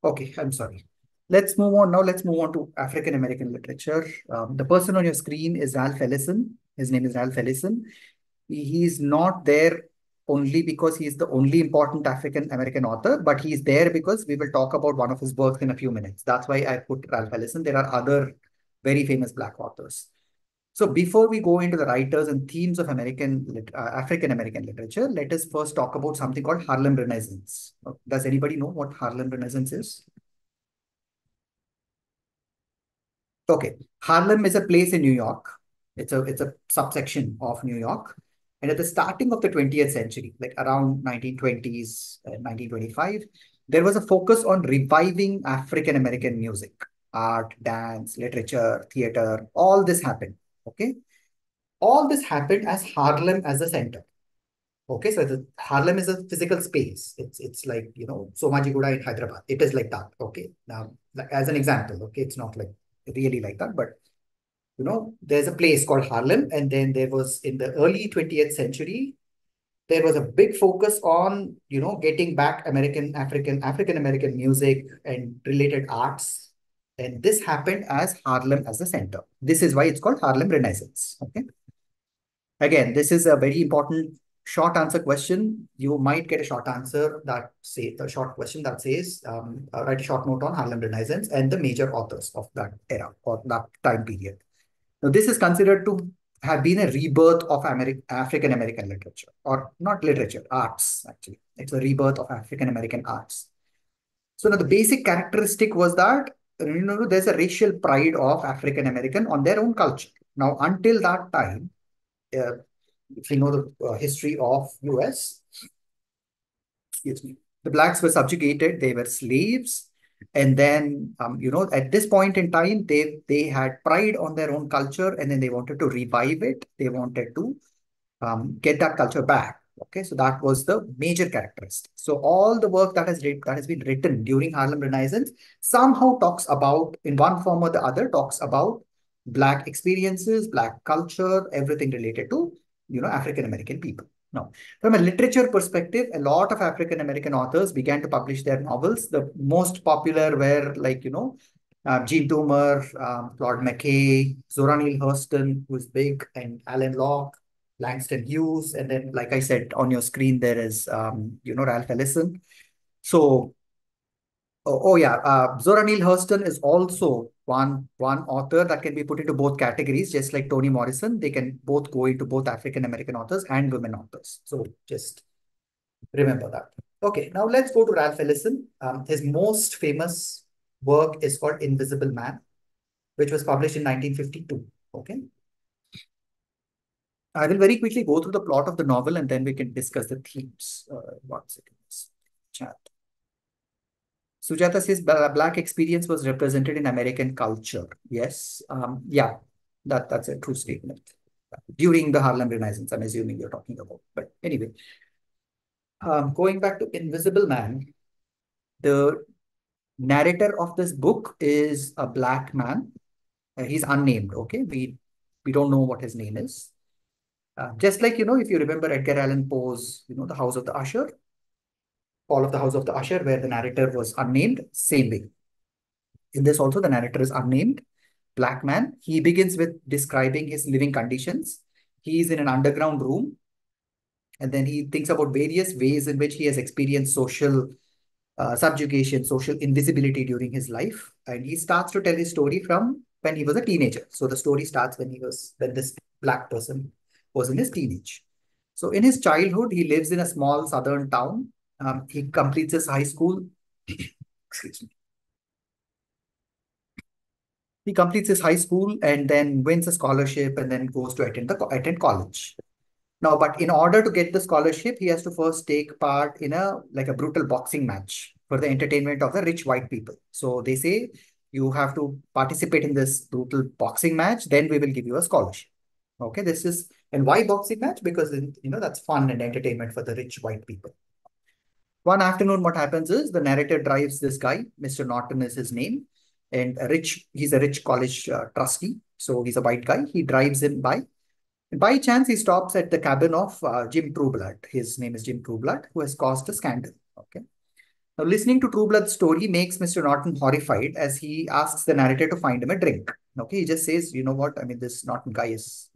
A: Okay, I'm sorry. Let's move on now. Let's move on to African American literature. The person on your screen is Ralph Ellison. His name is Ralph Ellison. He's not there only because he's the only important African American author, but he's there because we will talk about one of his works in a few minutes. That's why I put Ralph Ellison. There are other very famous Black authors. So before we go into the writers and themes of African American literature, let us first talk about something called Harlem Renaissance. Does anybody know what Harlem Renaissance is? Okay, Harlem is a place in New York. It's a subsection of New York. And at the starting of the 20th century, like around 1920s, 1925, there was a focus on reviving African American music, art, dance, literature, theater, all this happened. Okay. All this happened as Harlem as a center. Okay, so Harlem is a physical space. It's like, Somajiguda in Hyderabad. It is like that. Okay. Now, like, as an example, okay, it's not like really like that, but there's a place called Harlem, and then there was in the early 20th century, there was a big focus on, getting back African American music and related arts. And this happened as Harlem as a center. This is why it's called Harlem Renaissance. Okay. Again, this is a very important short answer question. You might get a short answer a short question that says, write a short note on Harlem Renaissance and the major authors of that era or that time period. Now, this is considered to have been a rebirth of African American literature, or not literature, arts, actually. It's a rebirth of African American arts. So now the basic characteristic was that, there's a racial pride of African American on their own culture. Now, until that time, uh, if you know the history of US, excuse me, the blacks were subjugated, they were slaves. And then, at this point in time, they had pride on their own culture, and then they wanted to revive it. They wanted to get that culture back. Okay, so that was the major characteristic. So all the work that has been written during Harlem Renaissance somehow talks about, in one form or the other, talks about Black experiences, Black culture, everything related to African American people. Now, from a literature perspective, a lot of African American authors began to publish their novels. The most popular were like Jean Toomer, Claude McKay, Zora Neale Hurston, who is big, and Alan Locke, Langston Hughes, and then, like I said, on your screen there is Ralph Ellison. So, yeah, Zora Neale Hurston is also one author that can be put into both categories, just like Toni Morrison. They can both go into both African American authors and women authors. So just remember that. Okay, now let's go to Ralph Ellison. His most famous work is called Invisible Man, which was published in 1952. Okay. I will very quickly go through the plot of the novel, and then we can discuss the themes. One second. Chat. Sujata says Black experience was represented in American culture. Yes. Yeah, that's a true statement. During the Harlem Renaissance, I'm assuming you're talking about. But anyway, going back to Invisible Man, the narrator of this book is a Black man. He's unnamed. Okay, we don't know what his name is. Just like, if you remember Edgar Allan Poe's, The House of the Usher, Fall of the House of the Usher, where the narrator was unnamed, same way. In this also, the narrator is unnamed, Black man. He begins with describing his living conditions. He is in an underground room, and then he thinks about various ways in which he has experienced social subjugation, social invisibility during his life. And he starts to tell his story from when he was a teenager. So the story starts when this Black person was in his teenage. So in his childhood, he lives in a small southern town. He completes his high school. Excuse me. He completes his high school and then wins a scholarship and then goes to attend college. Now, but in order to get the scholarship, he has to first take part in a brutal boxing match for the entertainment of the rich white people. So they say you have to participate in this brutal boxing match, then we will give you a scholarship. Okay, and why boxing match? Because that's fun and entertainment for the rich white people. One afternoon, what happens is the narrator drives this guy, Mr. Norton is his name, and he's a rich college trustee. So he's a white guy. He drives him by. And by chance, he stops at the cabin of Jim Trueblood. His name is Jim Trueblood, who has caused a scandal. Okay. Now, listening to Trueblood's story makes Mr. Norton horrified as he asks the narrator to find him a drink. Okay, he just says, you know what? I mean, this Norton guy is,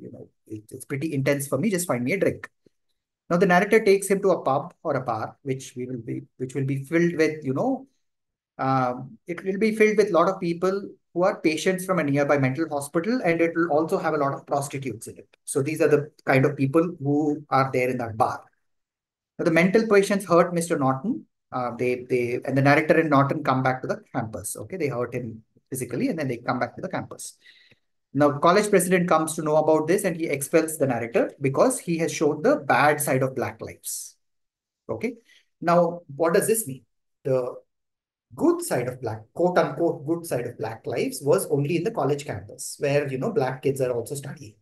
A: it's pretty intense for me. Just find me a drink. Now, the narrator takes him to a pub or a bar, which will be filled with, it will be filled with a lot of people who are patients from a nearby mental hospital, and it will also have a lot of prostitutes in it. So these are the kind of people who are there in that bar. Now, the mental patients hurt Mr. Norton. And the narrator and Norton come back to the campus. Okay, they hurt him physically, and then they come back to the campus. Now, college president comes to know about this, and he expels the narrator because he has shown the bad side of Black lives. Okay. Now, what does this mean? The good side of quote unquote, good side of Black lives was only in the college campus where, Black kids are also studying.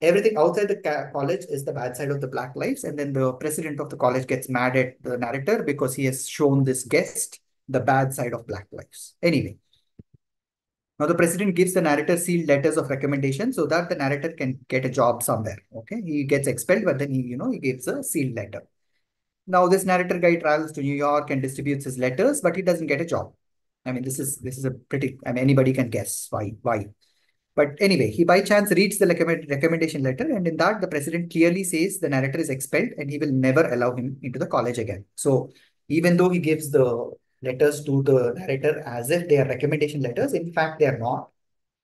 A: Everything outside the college is the bad side of the black lives. And then the president of the college gets mad at the narrator because he has shown this guest the bad side of black lives. Anyway, now the president gives the narrator sealed letters of recommendation so that the narrator can get a job somewhere. Okay, he gets expelled, but then he gives a sealed letter. Now this narrator guy travels to New York and distributes his letters, but he doesn't get a job. I mean, this is a pretty. I mean, anybody can guess why. Why? But anyway, he by chance reads the recommendation letter, and in that, the president clearly says the narrator is expelled and he will never allow him into the college again. So even though he gives the letters to the narrator as if they are recommendation letters, in fact, they are not.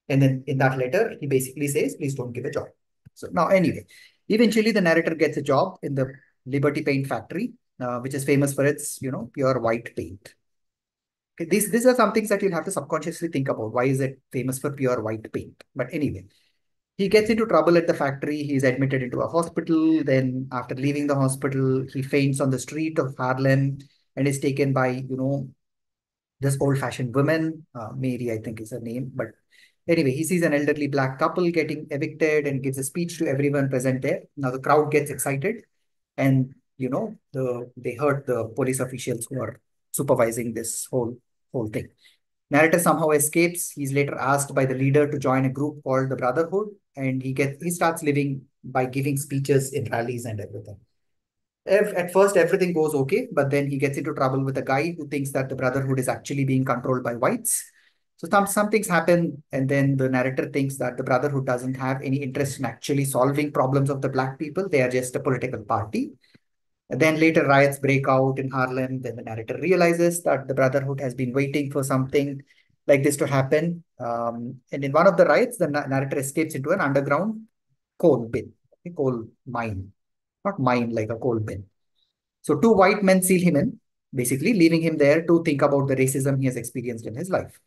A: And then in that letter, he basically says, please don't give a job. So now, anyway, eventually the narrator gets a job in the Liberty Paint factory, which is famous for its, pure white paint. Okay, these are some things that you'll have to subconsciously think about. Why is it famous for pure white paint? But anyway, he gets into trouble at the factory. He's admitted into a hospital. Then after leaving the hospital, he faints on the street of Harlem and is taken by, this old-fashioned woman. Mary, I think is her name. But anyway, he sees an elderly black couple getting evicted and gives a speech to everyone present there. Now the crowd gets excited and, they hurt the police officials who are supervising this whole thing. Narrator somehow escapes. He's later asked by the leader to join a group called the Brotherhood, and he starts living by giving speeches in rallies and everything. At first, everything goes okay, but then he gets into trouble with a guy who thinks that the Brotherhood is actually being controlled by whites. So some things happen, and then the narrator thinks that the Brotherhood doesn't have any interest in actually solving problems of the black people. They are just a political party. And then later riots break out in Harlem. Then the narrator realizes that the Brotherhood has been waiting for something like this to happen. And in one of the riots, the narrator escapes into an underground coal bin, a coal mine, not mine like a coal bin. So two white men seal him in, basically leaving him there to think about the racism he has experienced in his life.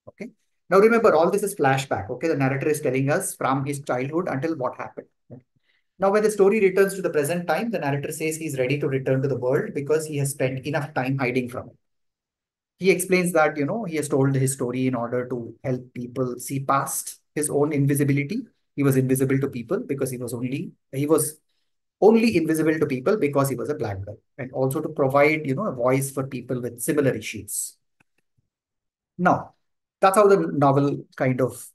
A: Okay. Now remember, all this is flashback. Okay, the narrator is telling us from his childhood until what happened. Now, when the story returns to the present time, the narrator says he's ready to return to the world because he has spent enough time hiding from it. He explains that, he has told his story in order to help people see past his own invisibility. He was invisible to people because he was only invisible to people because he was a black guy, and also to provide, a voice for people with similar issues. Now, that's how the novel kind of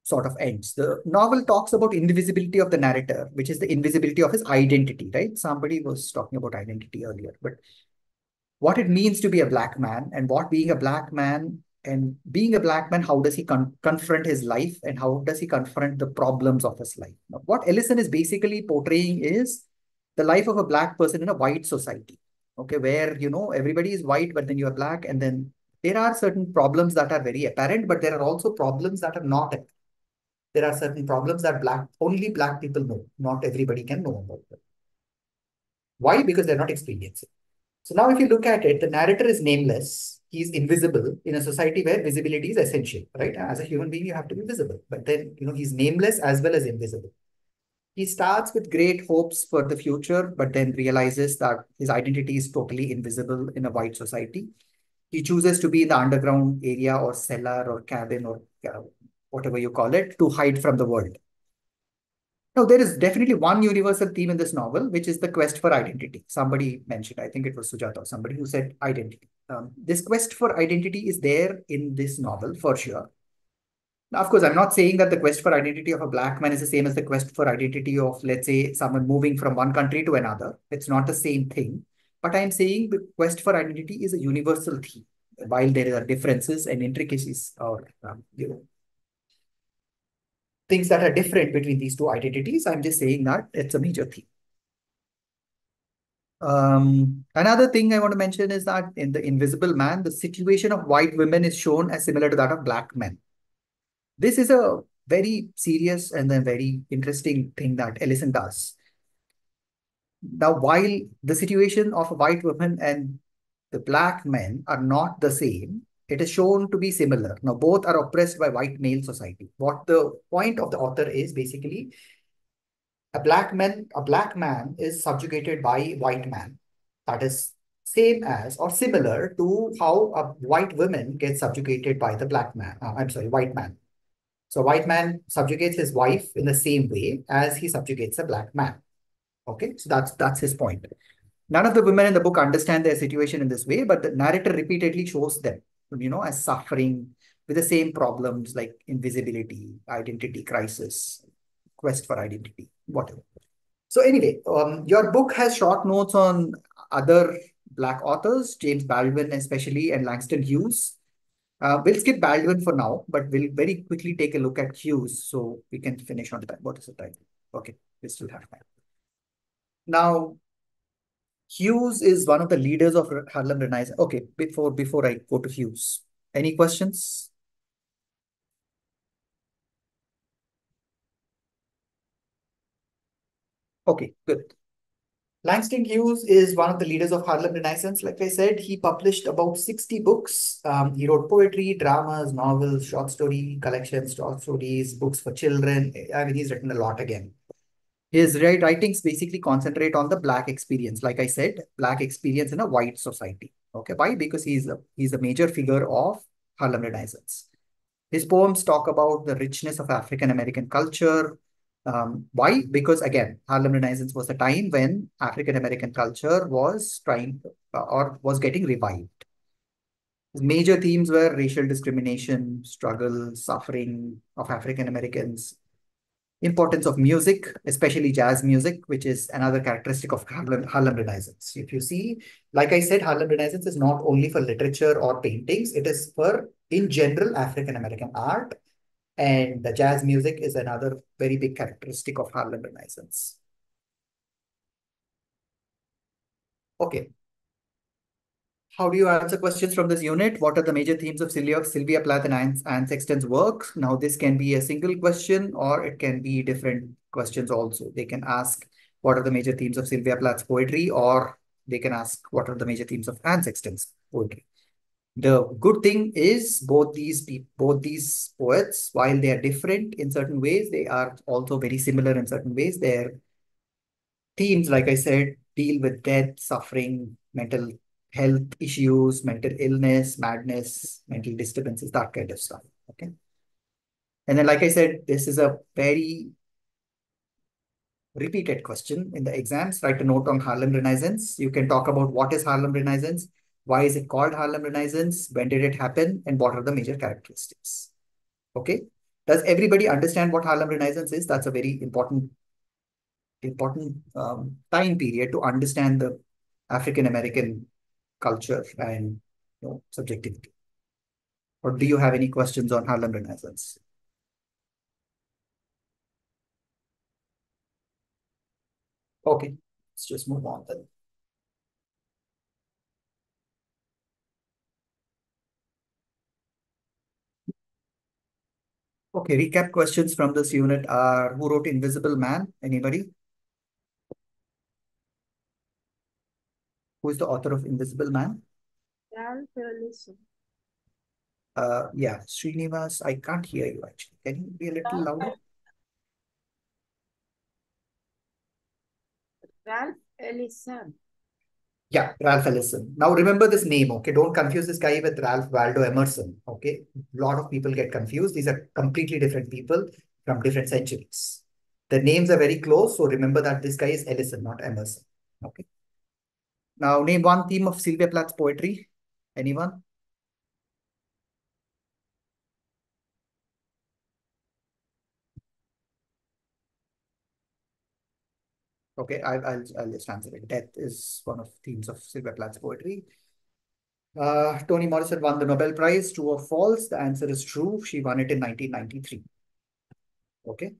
A: sort of ends. The novel talks about invisibility of the narrator, which is the invisibility of his identity, right? Somebody was talking about identity earlier, but what it means to be a black man and what being a black man and being a black man, how does he confront his life and how does he confront the problems of his life? Now, what Ellison is basically portraying is the life of a black person in a white society, okay, where, everybody is white, but then you are black. And then there are certain problems that are very apparent, but there are also problems that are not apparent. There are certain problems that only black people know. Not everybody can know about them. Why? Because they're not experiencing. So now if you look at it, the narrator is nameless. He's invisible in a society where visibility is essential, right? As a human being, you have to be visible. But then, he's nameless as well as invisible. He starts with great hopes for the future, but then realizes that his identity is totally invisible in a white society. He chooses to be in the underground area or cellar or cabin or whatever you call it, to hide from the world. Now, there is definitely one universal theme in this novel, which is the quest for identity. Somebody mentioned, I think it was Sujata, or somebody who said identity. This quest for identity is there in this novel for sure. Now, of course, I'm not saying that the quest for identity of a black man is the same as the quest for identity of, let's say, someone moving from one country to another. It's not the same thing. But I'm saying the quest for identity is a universal theme, while there are differences and intricacies or, things that are different between these two identities. I'm just saying that it's a major theme. Another thing I want to mention is that in The Invisible Man, the situation of white women is shown as similar to that of black men. This is a very serious and a very interesting thing that Ellison does. Now, while the situation of a white woman and the black men are not the same, it is shown to be similar. Now, both are oppressed by white male society. What the point of the author is basically, a black man is subjugated by white man. That is same as or similar to how a white woman gets subjugated by the white man. So a white man subjugates his wife in the same way as he subjugates a black man. Okay, so that's his point. None of the women in the book understand their situation in this way, but the narrator repeatedly shows them, as suffering with the same problems like invisibility, identity crisis, quest for identity, whatever. So anyway, your book has short notes on other Black authors, James Baldwin especially, and Langston Hughes. We'll skip Baldwin for now, but we'll very quickly take a look at Hughes so we can finish on time. What is the time? Okay, we still have time. Now, Hughes is one of the leaders of Harlem Renaissance. Okay, before I go to Hughes, any questions? Okay, good. Langston Hughes is one of the leaders of Harlem Renaissance. Like I said, he published about 60 books. He wrote poetry, dramas, novels, short story collections, short stories, books for children. I mean, he's written a lot again. His writings basically concentrate on the Black experience. Like I said, Black experience in a white society. Okay, why? Because he's a major figure of Harlem Renaissance. His poems talk about the richness of African American culture. Why? Because again, Harlem Renaissance was a time when African American culture was trying or was getting revived. His major themes were racial discrimination, struggle, suffering of African Americans, importance of music, especially jazz music, which is another characteristic of Harlem Renaissance. If you see, like I said, Harlem Renaissance is not only for literature or paintings, it is for, in general, African American art. And the jazz music is another very big characteristic of Harlem Renaissance. Okay. How do you answer questions from this unit? What are the major themes of Sylvia Plath and Anne Sexton's work? Now, this can be a single question or it can be different questions also. They can ask, what are the major themes of Sylvia Plath's poetry? Or they can ask, what are the major themes of Anne Sexton's poetry? The good thing is both these poets, while they are different in certain ways, they are also very similar in certain ways. Their themes, like I said, deal with death, suffering, mental health issues, mental illness, madness, mental disturbances, that kind of stuff. Okay. And then, like I said, this is a very repeated question in the exams. Write a note on Harlem Renaissance. You can talk about what is Harlem Renaissance, why is it called Harlem Renaissance, when did it happen, and what are the major characteristics. Okay. Does everybody understand what Harlem Renaissance is? That's a very important time period to understand the African American culture and subjectivity. Or do you have any questions on Harlem Renaissance? Okay, let's just move on then. Okay, recap questions from this unit are: who wrote Invisible Man? Anybody? Who is the author of Invisible Man?
C: Ralph Ellison.
A: Yeah, Srinivas, I can't hear you actually. Can you be a little louder?
C: Ralph Ellison.
A: Yeah, Ralph Ellison. Now remember this name, okay? Don't confuse this guy with Ralph Waldo Emerson, okay? A lot of people get confused. These are completely different people from different centuries. The names are very close, so remember that this guy is Ellison, not Emerson, okay? Now name one theme of Sylvia Plath's poetry. Anyone? Okay, I'll just answer it. Death is one of the themes of Sylvia Plath's poetry. Toni Morrison won the Nobel Prize. True or false? The answer is true. She won it in 1993. Okay.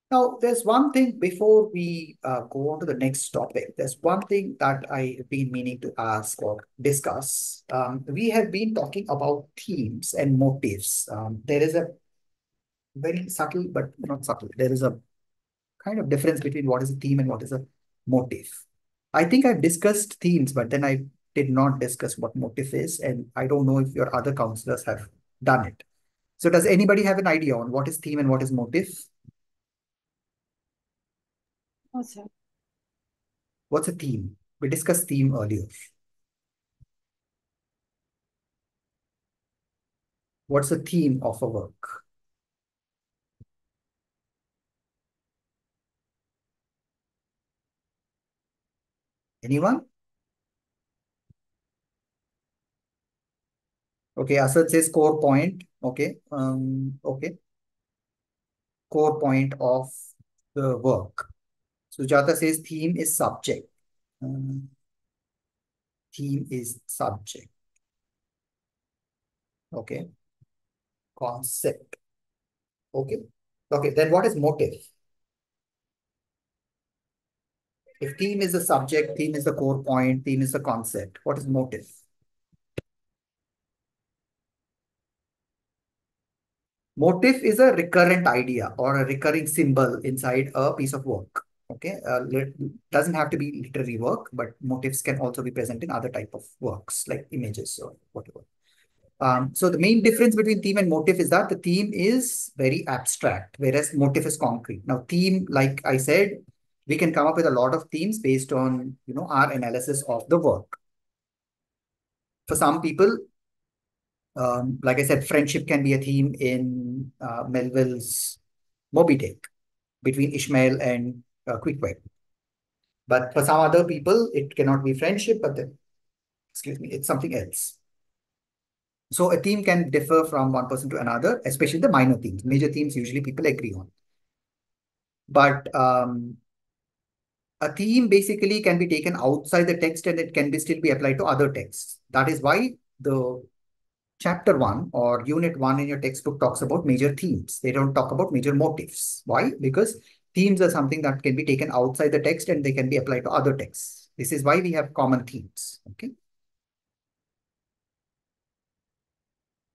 A: Now, there's one thing before we go on to the next topic. There's one thing that I have been meaning to ask or discuss. We have been talking about themes and motives. There is a very subtle, but not subtle. There is a kind of difference between what is a theme and what is a motive. I think I've discussed themes, but then I did not discuss what motive is. And I don't know if your other counselors have done it. So does anybody have an idea on what is theme and what is motive?
C: Oh, sir.
A: What's a theme? We discussed theme earlier. What's the theme of a work? Anyone? Okay, Asad says core point. Okay. Okay. Core point of the work. Sujata says theme is subject. Theme is subject. Okay. Concept. Okay. Okay, then what is motive? If theme is the subject, theme is the core point, theme is the concept, what is motive? Motive is a recurrent idea or a recurring symbol inside a piece of work. Okay, doesn't have to be literary work, but motives can also be present in other type of works like images or whatever. So the main difference between theme and motive is that the theme is very abstract, whereas motive is concrete. Now, theme, like I said, we can come up with a lot of themes based on our analysis of the work. For some people, like I said, friendship can be a theme in Melville's Moby Dick between Ishmael and Queequeg. But for some other people, it cannot be friendship, but then, excuse me, it's something else. So a theme can differ from one person to another, especially the minor themes. Major themes usually people agree on. But a theme basically can be taken outside the text and it can be still be applied to other texts. That is why the chapter 1 or unit 1 in your textbook talks about major themes. They don't talk about major motifs. Why? Because themes are something that can be taken outside the text and they can be applied to other texts. This is why we have common themes. Okay.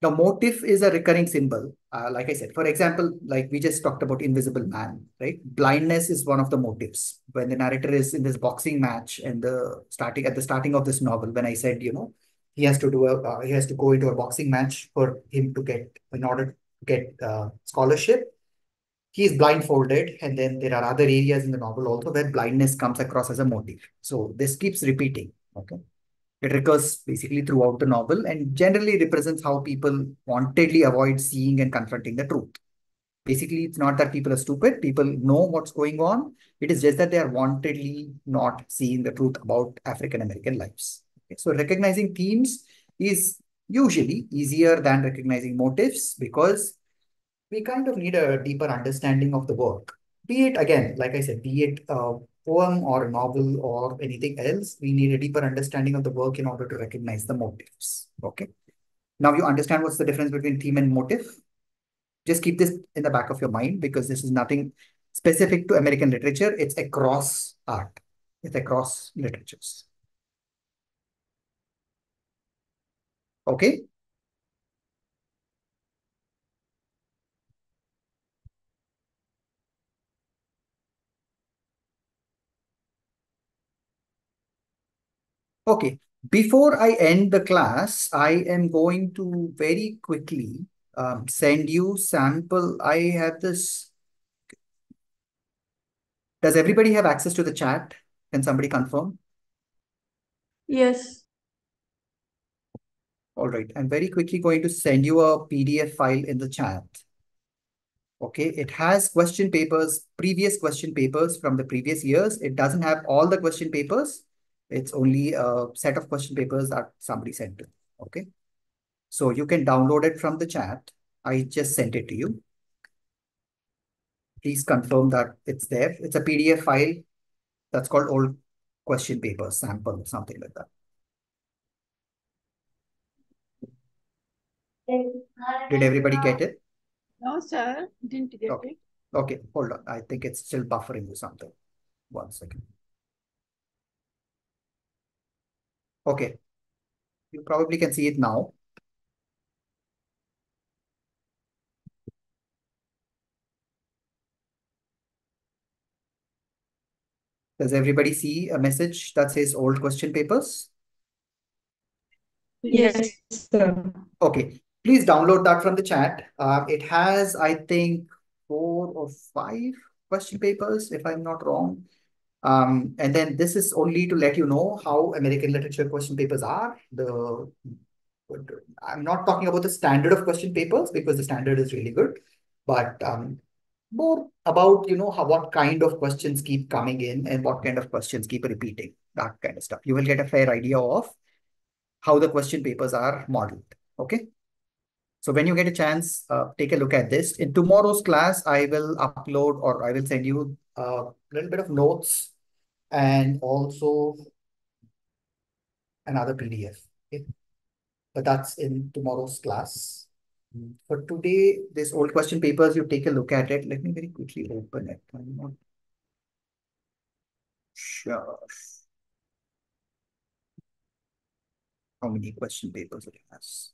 A: Now, motif is a recurring symbol. Like I said, for example, like we just talked about invisible man, right? Blindness is one of the motives. When the narrator is in this boxing match and at the starting of this novel, when I said, he has to he has to go into a boxing match for him to in order to get scholarship. He is blindfolded, and then there are other areas in the novel also where blindness comes across as a motif. So this keeps repeating. Okay. It recurs basically throughout the novel and generally represents how people wantedly avoid seeing and confronting the truth. Basically, it's not that people are stupid. People know what's going on. It is just that they are wantedly not seeing the truth about African American lives. Okay. So recognizing themes is usually easier than recognizing motives because we kind of need a deeper understanding of the work. Be it, again, like I said, be it a poem or a novel or anything else, we need a deeper understanding of the work in order to recognize the motives. Okay. Now you understand what's the difference between theme and motive. Just keep this in the back of your mind because this is nothing specific to American literature. It's across art. It's across literatures. Okay. Okay, before I end the class, I am going to very quickly send you sample. I have this. Does everybody have access to the chat? Can somebody confirm?
G: Yes.
A: All right, I'm very quickly going to send you a PDF file in the chat. Okay, it has question papers, previous question papers from the previous years. It doesn't have all the question papers. It's only a set of question papers that somebody sent to. Okay. So you can download it from the chat. I just sent it to you. Please confirm that it's there. It's a PDF file that's called old question paper sample, something like that. Did everybody get it?
C: No, sir, didn't get
A: Okay.
C: it.
A: Okay, hold on. I think it's still buffering or something. 1 second. Okay. You probably can see it now. Does everybody see a message that says old question papers?
G: Yes, sir.
A: Okay, please download that from the chat. It has, I think, 4 or 5 question papers, if I'm not wrong. And then this is only to let you know how American literature question papers are. I'm not talking about the standard of question papers because the standard is really good, but more about, what kind of questions keep coming in and what kind of questions keep repeating. that kind of stuff. You will get a fair idea of how the question papers are modeled. Okay. So when you get a chance, take a look at this. In tomorrow's class, I will upload or I will send you a little bit of notes and also another PDF. Okay. But that's in tomorrow's class. For today, this old question papers, you take a look at it. Let me very quickly open it. I'm not sure how many question papers it has.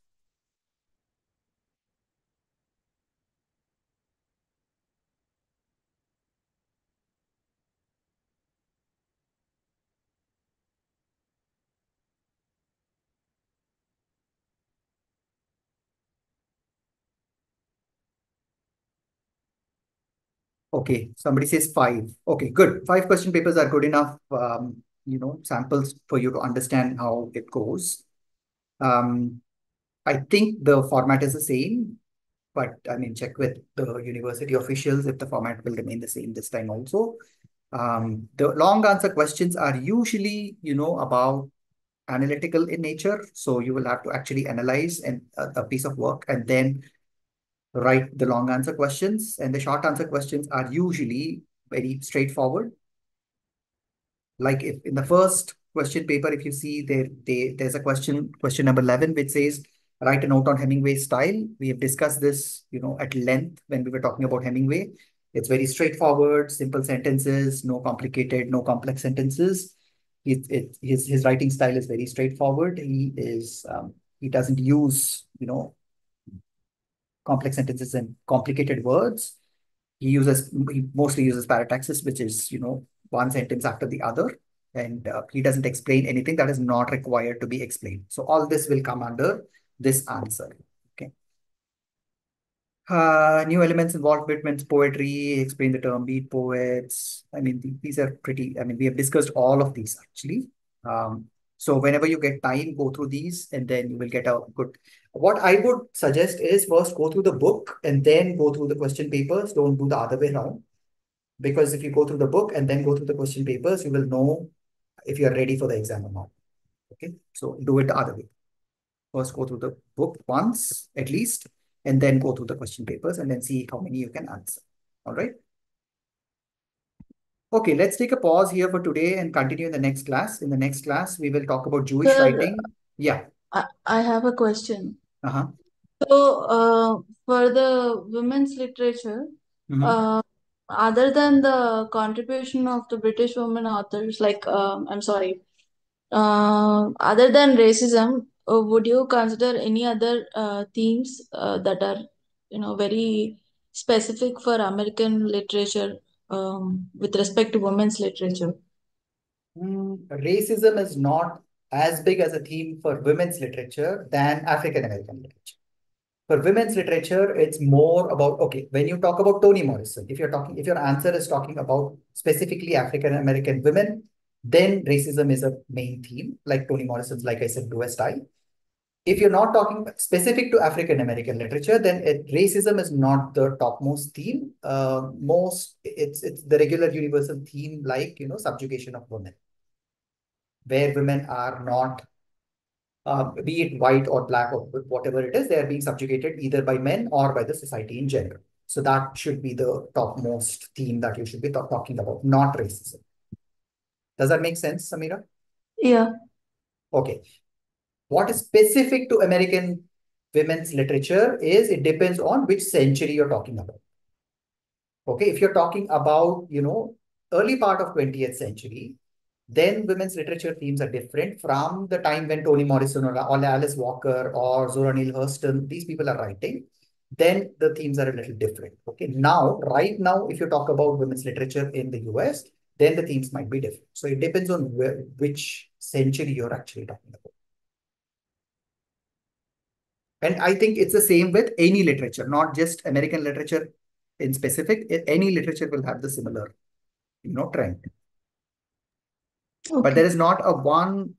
A: Okay, somebody says 5. Okay, good. 5 question papers are good enough, samples for you to understand how it goes. I think the format is the same, but I mean, check with the university officials if the format will remain the same this time also. The long answer questions are usually, about analytical in nature. So you will have to actually analyze a piece of work and then write the long answer questions. And the short answer questions are usually very straightforward. Like if in the first question paper, if you see there's a question number 11, which says, write a note on Hemingway's style. We have discussed this, at length when we were talking about Hemingway. It's very straightforward, simple sentences, no complicated, no complex sentences. His writing style is very straightforward. He doesn't use, complex sentences and complicated words. He mostly uses parataxis, which is, one sentence after the other. And he doesn't explain anything that is not required to be explained. So all this will come under this answer. Okay. New elements involved Whitman's poetry, explain the term beat poets. I mean, these are pretty, we have discussed all of these actually. So whenever you get time, go through these and then you will get a good. What I would suggest is first go through the book and then go through the question papers. Don't do the other way around. Because if you go through the book and then go through the question papers, you will know if you are ready for the exam or not. Okay, so do it the other way. First go through the book once at least, and then go through the question papers and then see how many you can answer. All right. Okay, let's take a pause here for today and continue in the next class. In the next class, we will talk about Jewish
G: Sir,
A: writing. Yeah.
G: I have a question.
A: Uh-huh.
G: So, for the women's literature,
A: Mhm.
G: other than the contribution of the British women authors, like, I'm sorry, other than racism, would you consider any other themes that are, very specific for American literature with respect to women's literature?
A: Racism is not as big as a theme for women's literature than African American literature. For women's literature, it's more about, okay, when you talk about Toni Morrison, if your answer is talking about specifically African American women, then racism is a main theme, like Toni Morrison's, like I said, Blue Style. If you're not talking specific to African American literature, then racism is not the topmost theme. It's the regular universal theme, like subjugation of women, where women are not, be it white or black or whatever it is, they are being subjugated either by men or by the society in general. So that should be the topmost theme that you should be talking about, not racism. Does that make sense, Samira?
G: Yeah.
A: Okay. What is specific to American women's literature is it depends on which century you're talking about. Okay, if you're talking about, early part of 20th century, then women's literature themes are different from the time when Toni Morrison or Alice Walker or Zora Neale Hurston, these people are writing. Then the themes are a little different. Okay, right now, if you talk about women's literature in the US, then the themes might be different. So it depends on which century you're actually talking about. And I think it's the same with any literature, not just American literature in specific. Any literature will have the similar, trend. But there is not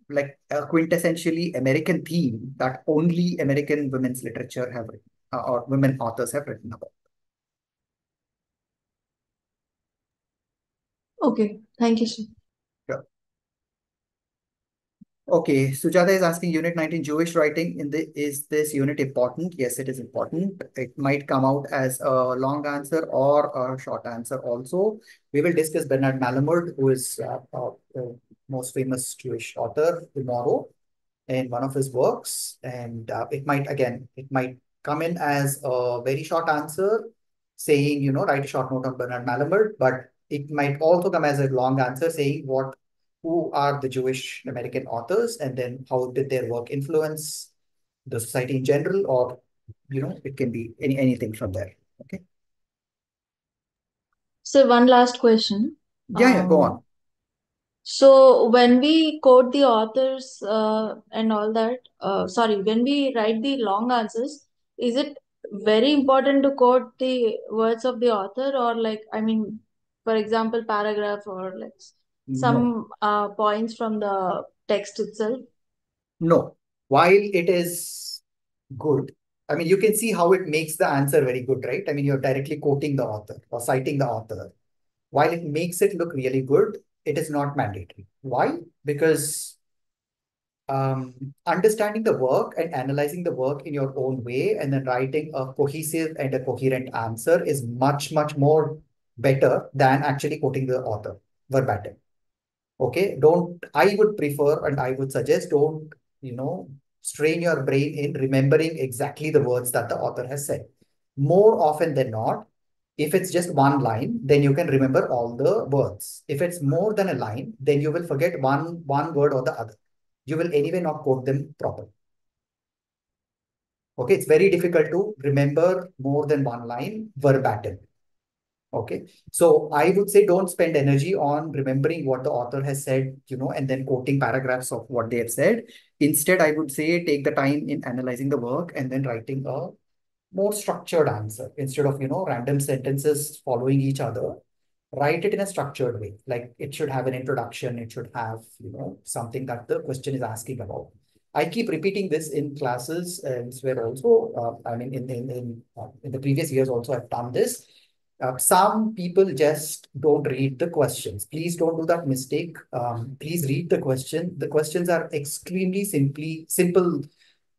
A: like a quintessentially American theme that only American women's literature have written, or women authors have written about.
G: Okay. Thank you, sir.
A: Sure. Okay, Sujata is asking Unit 19 Jewish writing is this unit important? Yes, it is important. It might come out as a long answer or a short answer also. We will discuss Bernard Malamud, who is the most famous Jewish author, tomorrow in one of his works. And it might come in as a very short answer saying, write a short note on Bernard Malamud, but it might also come as a long answer saying who are the Jewish American authors, and then how did their work influence the society in general, or, it can be anything from there. Okay.
G: So one last question.
A: Yeah, go on.
G: So when we quote the authors and all that, when we write the long answers, is it very important to quote the words of the author, or for example, paragraph or like
A: No,
G: some points from the text itself?
A: no. While it is good, I mean, you can see how it makes the answer very good, right? I mean, you're directly quoting the author or citing the author. While it makes it look really good, it is not mandatory. Why? Because understanding the work and analyzing the work in your own way and then writing a cohesive and a coherent answer is much, much more better than actually quoting the author verbatim. Okay, I would prefer and I would suggest don't strain your brain in remembering exactly the words that the author has said. More often than not, if it's just one line, then you can remember all the words. If it's more than a line, then you will forget one word or the other. You will anyway not quote them properly. Okay, it's very difficult to remember more than one line verbatim. Okay, so I would say don't spend energy on remembering what the author has said, and then quoting paragraphs of what they have said. Instead, I would say take the time in analyzing the work and then writing a more structured answer instead of, random sentences following each other. Write it in a structured way. Like it should have an introduction. It should have, something that the question is asking about. I keep repeating this in classes, and where also, I mean, in the previous years also I've done this. Some people just don't read the questions. Please don't do that mistake. Please read the question. The questions are extremely simple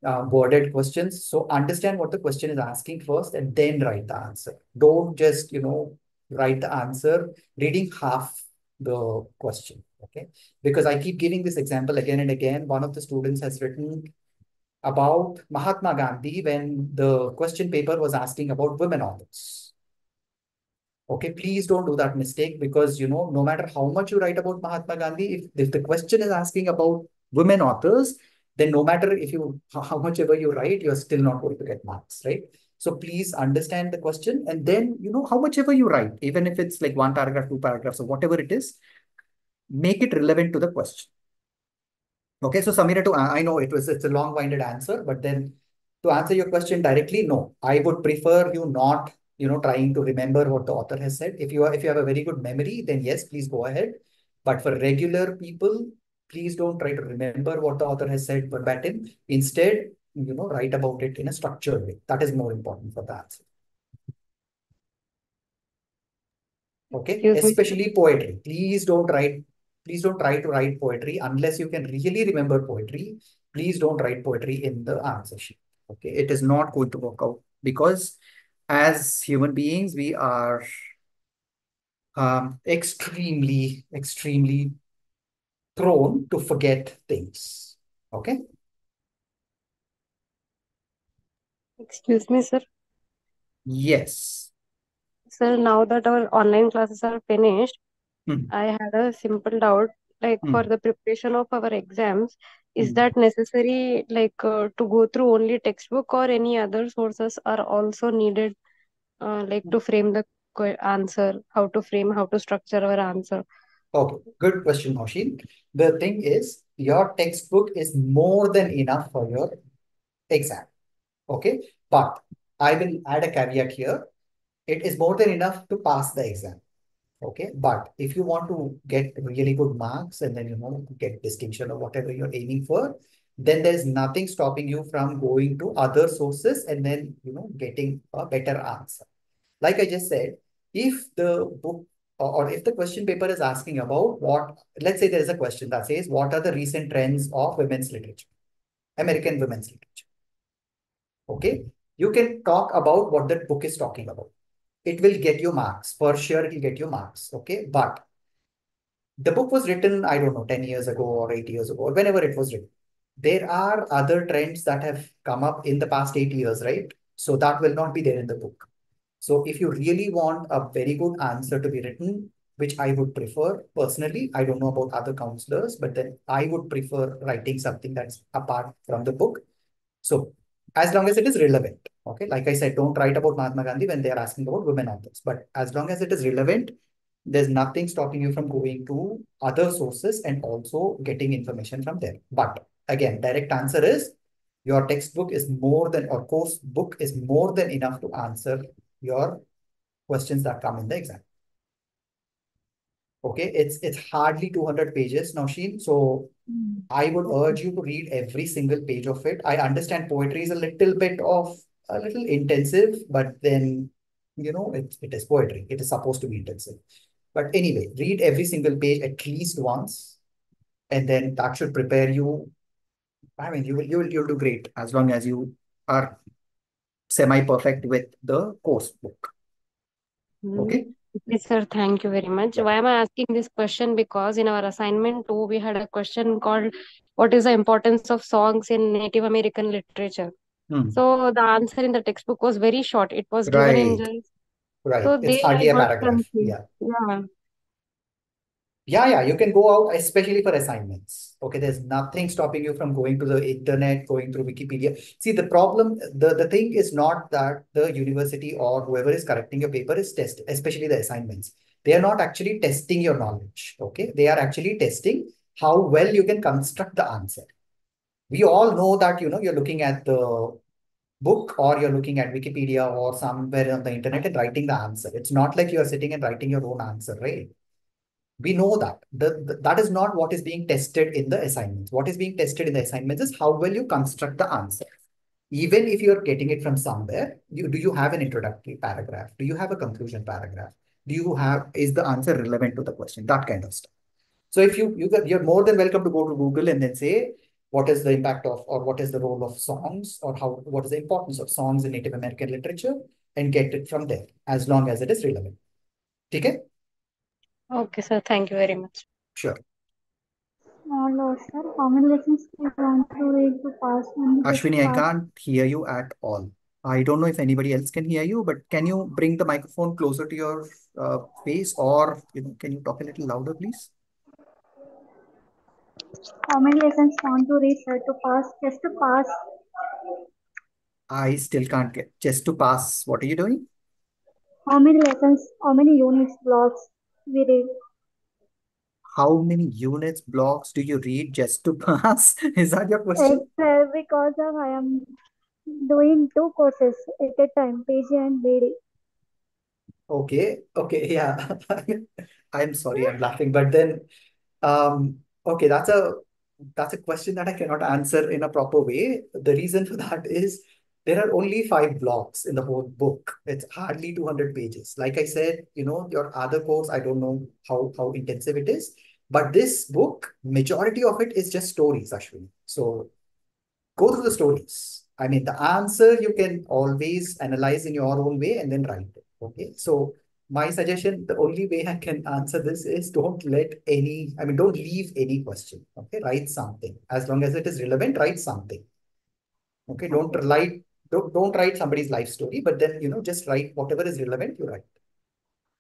A: worded questions. So understand what the question is asking first and then write the answer. Don't just, write the answer reading half the question. Okay. Because I keep giving this example again and again. One of the students has written about Mahatma Gandhi when the question paper was asking about women authors. Okay, please don't do that mistake because, no matter how much you write about Mahatma Gandhi, if the question is asking about women authors, then no matter how much ever you write, you're still not going to get marks, right? So please understand the question and then, how much ever you write, even if it's like one paragraph, two paragraphs, or whatever it is, make it relevant to the question. Okay, so Samira, I know it's a long-winded answer, but then to answer your question directly, no, I would prefer you not, trying to remember what the author has said. If you have a very good memory, then yes, please go ahead. But for regular people, please don't try to remember what the author has said verbatim. Instead, write about it in a structured way. That is more important for the answer. Okay,
H: Excuse me.
A: especially poetry. Please don't try to write poetry unless you can really remember poetry. Please don't write poetry in the answer sheet. Okay, it is not going to work out because as human beings, we are extremely, extremely prone to forget things. Okay.
H: Excuse me, sir.
A: Yes.
H: Sir, now that our online classes are finished,
A: Hmm.
H: I had a simple doubt. Like
A: Hmm.
H: for the preparation of our exams, is
A: Hmm.
H: that necessary, to go through only textbook or any other sources are also needed, to frame the answer, how to structure our answer?
A: Okay, good question, Hoshin. The thing is, your textbook is more than enough for your exam. Okay, but I will add a caveat here. It is more than enough to pass the exam. Okay, but if you want to get really good marks and then get distinction or whatever you're aiming for, then there's nothing stopping you from going to other sources and then getting a better answer. Like I just said, if the book or if the question paper is asking about what, let's say there is a question that says, what are the recent trends of women's literature, American women's literature? Okay, you can talk about what that book is talking about. It will get you marks. For sure, it will get you marks. Okay, but the book was written, I don't know, 10 years ago or 8 years ago, or whenever it was written. There are other trends that have come up in the past 8 years, right? So that will not be there in the book. So if you really want a very good answer to be written, which I would prefer personally, I don't know about other counselors, but then I would prefer writing something that's apart from the book. So as long as it is relevant, okay, like I said, don't write about Mahatma Gandhi when they are asking about women authors, but as long as it is relevant, there's nothing stopping you from going to other sources and also getting information from there. But again, direct answer is your textbook is more than, or course book is more than enough to answer your questions that come in the exam. Okay, it's hardly 200 pages, Nausheen. So I would urge you to read every single page of it. I understand poetry is a little intensive, but then, it is poetry. It is supposed to be intensive. But anyway, read every single page at least once, and then that should prepare you. I mean, you'll do great as long as you are semi-perfect with the course book. Okay?
H: Yes, sir. Thank you very much.
A: Yeah.
H: Why am I asking this question? Because in our assignment too, we had a question called "What is the importance of songs in Native American literature?" So the answer in the textbook was very short. It was given in
A: Right.
H: just
A: Right.
H: so
A: It's
H: there I
A: hardly a
H: got
A: paragraph.
H: confused.
A: Yeah.
H: Yeah.
A: Yeah, you can go out, especially for assignments. Okay, there's nothing stopping you from going to the internet, going through Wikipedia. See, the problem, the thing is not that the university or whoever is correcting your paper is tested, especially the assignments. They are not actually testing your knowledge. Okay, they are actually testing how well you can construct the answer. We all know that, you're looking at the book or you're looking at Wikipedia or somewhere on the internet and writing the answer. It's not like you're sitting and writing your own answer, right? We know that. That is not what is being tested in the assignments. What is being tested in the assignments is how well you construct the answer. Even if you're getting it from somewhere, do you have an introductory paragraph? Do you have a conclusion paragraph? Is the answer relevant to the question? That kind of stuff. So if you're more than welcome to go to Google and then say, what is the impact of, or what is the role of songs, or what is the importance of songs in Native American literature, and get it from there, as long as it is relevant. Okay?
H: Okay, sir. Thank you very much.
A: Sure.
I: Hello, sir. How many lessons do you want to read to pass on the
A: Ashwini, I
I: pass?
A: can't hear you at all. I don't know if anybody else can hear you, but can you bring the microphone closer to your face, or can you talk a little louder, please?
I: How many lessons want to read, sir, to pass? Just to pass.
A: I still can't get. Just to pass, what are you doing?
I: How many lessons? How many units, blocks we read?
A: How many units, blocks do you read just to pass? Is that your
I: Yes,
A: question?
I: sir, because of I am doing two courses at a time, PG and BD.
A: Okay, yeah. I'm sorry, I'm laughing, but then, okay, that's a question that I cannot answer in a proper way. The reason for that is there are only 5 blocks in the whole book. It's hardly 200 pages. Like I said, your other course, I don't know how intensive it is, but this book, majority of it is just stories, actually. So go through the stories. I mean, the answer you can always analyze in your own way and then write it. Okay. So my suggestion, the only way I can answer this is don't leave any question. Okay. Write something. As long as it is relevant, write something. Okay. Don't write somebody's life story, but then, just write whatever is relevant, you write.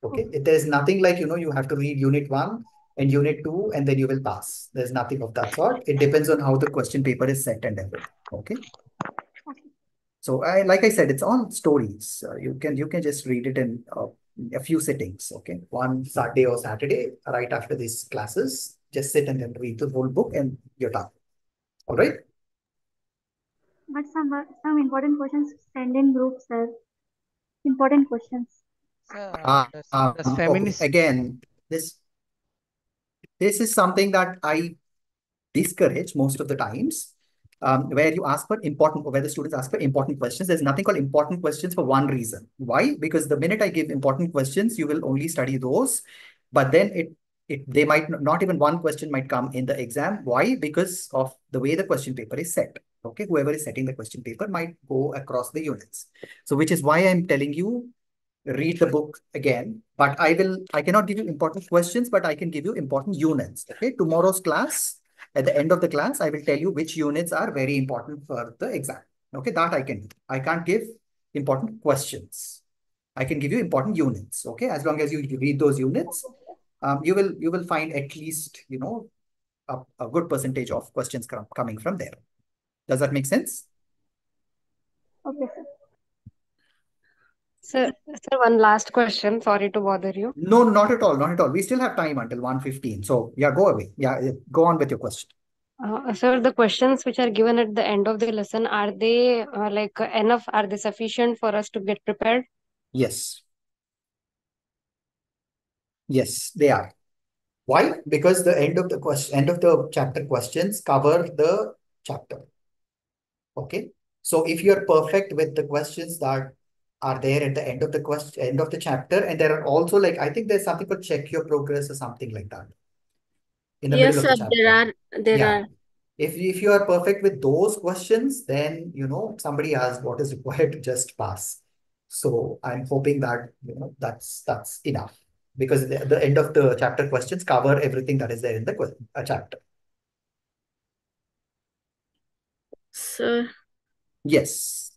A: Okay. There's nothing like, you have to read unit 1 and unit 2, and then you will pass. There's nothing of that sort. It depends on how the question paper is set and everything. Okay. So like I said, it's all stories. You can just read it in a few sittings. Okay. One Saturday or Saturday, right after these classes, just sit and then read the whole book and you're done. All right.
I: But some important questions send in groups, sir. Important questions.
J: Sir, does
A: Okay.
J: feminist
A: Again, this is something that I discourage most of the times. where you ask for important, where the students ask for important questions. There's nothing called important questions for one reason. Why? Because the minute I give important questions, you will only study those, but then they might not even one question might come in the exam. Why? Because of the way the question paper is set. Okay, whoever is setting the question paper might go across the units. So which is why I'm telling you, read the book again, but I cannot give you important questions, but I can give you important units. Okay, tomorrow's class, at the end of the class, I will tell you which units are very important for the exam. Okay, that I can do. I can't give important questions. I can give you important units. Okay, as long as you read those units, you will find at least, you know, a good percentage of questions coming from there. Does that make sense?
I: Okay, sir.
H: Sir, one last question. Sorry to bother you.
A: No, not at all. Not at all. We still have time until 1:15. So yeah, go away. Yeah, go on with your question.
H: Sir, the questions which are given at the end of the lesson, are they enough? Are they sufficient for us to get prepared?
A: Yes. Yes, they are. Why? Because the end of the chapter questions cover the chapter. Okay. So if you're perfect with the questions that are there at the end of the end of the chapter, and there are also, like, I think there's something called check your progress or something like that in the middle
B: Yes,
A: of
B: sir.
A: the chapter.
B: There
A: Yeah.
B: are.
A: If you are perfect with those questions, then, you know, somebody asked what is required to just pass. So I'm hoping that, you know, that's enough, because the end of the chapter questions cover everything that is there in the chapter.
B: Sir,
A: Yes.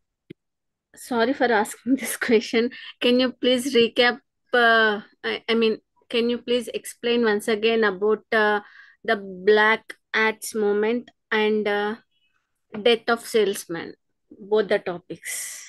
B: sorry for asking this question. Can you please recap? I mean, can you please explain once again about the Black Ads movement and death of salesman, both the topics?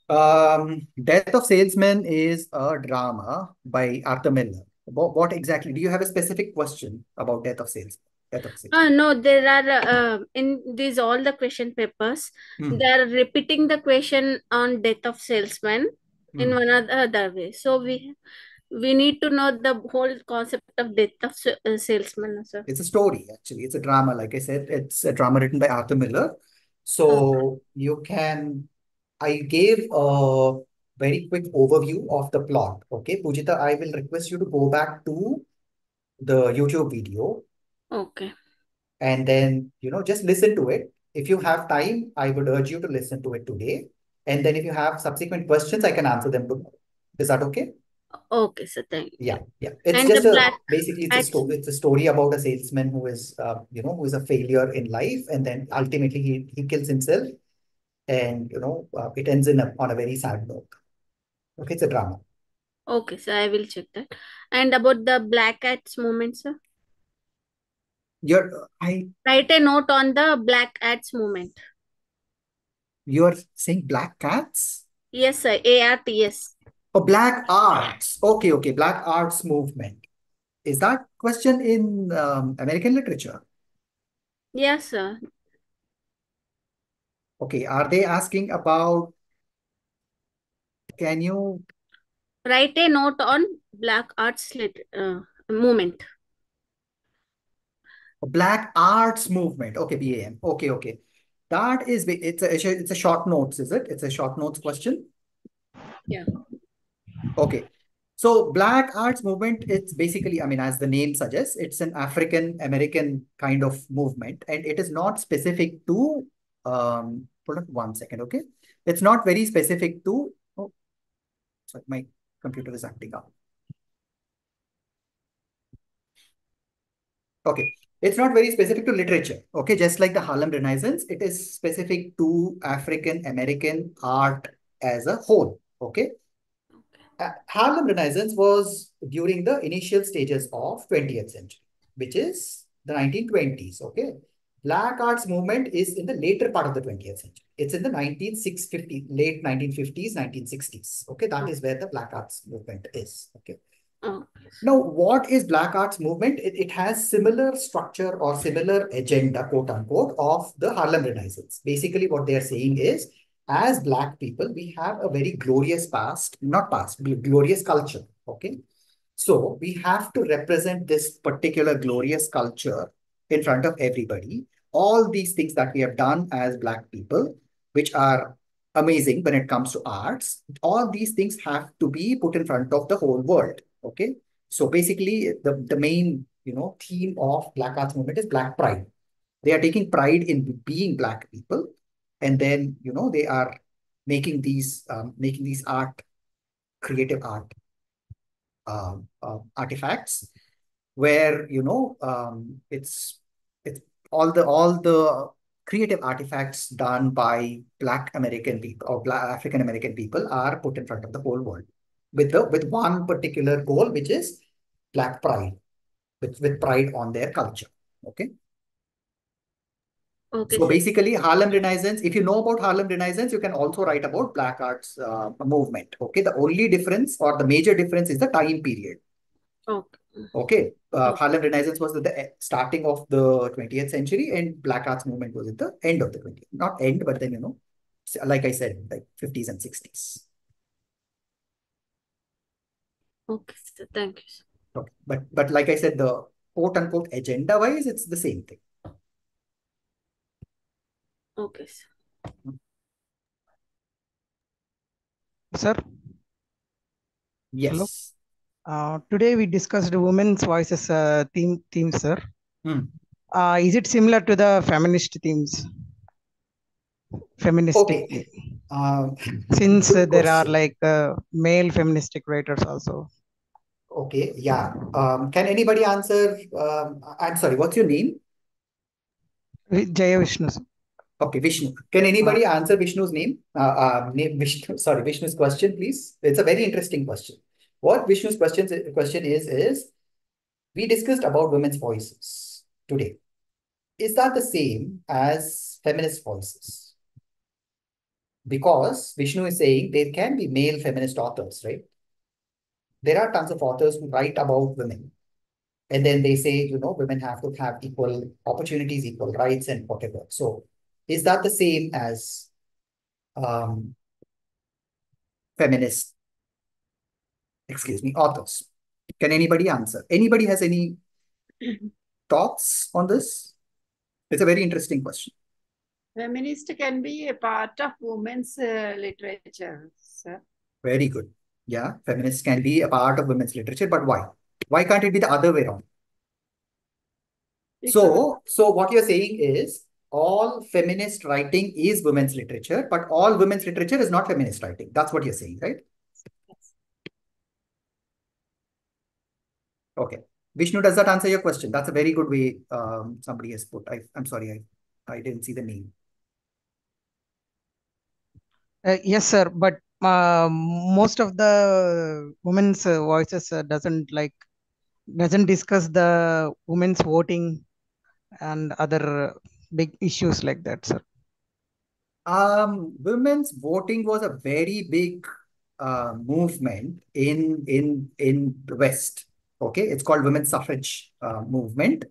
A: Death of Salesman is a drama by Arthur Miller. What exactly? Do you have a specific question about Death of Salesman? Death of Salesman.
B: No, there are in these all the question papers, they are repeating the question on death of salesman in one or the other way. So we need to know the whole concept of death of salesman, sir.
A: It's a story, actually. It's a drama. Like I said, it's a drama written by Arthur Miller. So you can, I gave a very quick overview of the plot. Okay, Pujita, I will request you to go back to the YouTube video.
B: Okay.
A: And then, you know, just listen to it. If you have time, I would urge you to listen to it today. And then if you have subsequent questions, I can answer them tomorrow. Is that okay?
B: Okay, sir. Thank you.
A: Yeah, yeah. It's
B: And
A: just
B: the Black
A: basically it's a
B: Ads.
A: story. It's a story about a salesman who is, you know, who is a failure in life, and then ultimately he kills himself, and you know, it ends on a very sad note. Okay, it's a drama.
B: Okay, sir. I will check that. And about the Black Ads movement, sir. Write a note on the Black Ads movement.
A: You're saying black cats?
B: Yes, sir. ARTS.
A: Oh, black arts. Okay, okay. Black arts movement. Is that question in American literature?
B: Yes, sir.
A: Okay. Are they asking about? Can you
B: write a note on Black Arts movement?
A: Black arts movement? Okay, BAM. Okay, okay. That is it's a short notes, is it? It's a short notes question.
B: Yeah.
A: Okay. So Black Arts Movement, it's basically, I mean, as the name suggests, it's an African American kind of movement, and it is not specific to, hold on 1 second, okay? It's not very specific to, oh, sorry, my computer is acting up. Okay. It's not very specific to literature, okay? Just like the Harlem Renaissance, it is specific to African American art as a whole, okay? Harlem Renaissance was during the initial stages of 20th century, which is the 1920s, okay? Black arts movement is in the later part of the 20th century. It's in the late 1950s, 1960s, okay? That is where the black arts movement is, okay? Now, what is black arts movement? It has similar structure or similar agenda, quote unquote, of the Harlem Renaissance. Basically, what they are saying is, as black people, we have a very glorious past, not past, glorious culture, okay? So we have to represent this particular glorious culture in front of everybody. all these things that we have done as Black people, which are amazing when it comes to arts, all these things have to be put in front of the whole world. Okay. So basically, the main theme of Black arts movement is Black pride. They are taking pride in being Black people, and then they are making these creative art artifacts where it's all the creative artifacts done by Black American people or Black African American people are put in front of the whole world with one particular goal, which is Black pride, with pride on their culture. Okay.
B: Okay,
A: So
B: sir.
A: basically, Harlem Renaissance, if you know about Harlem Renaissance, you can also write about Black arts movement. Okay. The only difference or the major difference is the time period.
B: Okay.
A: Okay. Harlem Renaissance was at the starting of the 20th century, and Black arts movement was at the end of the 20th. Not end, but then, like I said, like 50s and 60s.
B: Okay, sir. Thank you, sir.
A: Okay. But like I said, the quote unquote agenda wise, it's the same thing.
B: Okay, sir.
K: Sir, hello.
A: Yes.
K: Today we discussed women's voices theme, sir.
A: Hmm.
K: Is it similar to the feminist themes? Feministic
A: Okay.
K: theme? Since
A: Good
K: there are
A: question.
K: like male feministic writers also.
A: Okay, yeah. Can anybody answer? I'm sorry, what's your name?
K: Jaya Vishnu, sir.
A: Okay, Vishnu. Can anybody answer Vishnu's name? Vishnu, sorry, Vishnu's question, please. It's a very interesting question. What Vishnu's question is we discussed about women's voices today. Is that the same as feminist voices? Because Vishnu is saying there can be male feminist authors, right? There are tons of authors who write about women. And then they say, women have to have equal opportunities, equal rights, and whatever. So is that the same as feminist, authors? Can anybody answer? Anybody has any thoughts on this? It's a very interesting question.
C: Feminist can be a part of women's literature, sir.
A: Very good. Yeah, feminists can be a part of women's literature, but why? Why can't it be the other way around? So what you're saying is all feminist writing is women's literature, but all women's literature is not feminist writing. That's what you're saying, right? Okay. Vishnu, does that answer your question? That's a very good way somebody has put. I'm sorry, I didn't see the name.
K: Yes, sir. But most of the women's voices doesn't discuss the women's voting and other big issues like that, sir.
A: Women's voting was a very big movement in the West. Okay, it's called women's suffrage movement.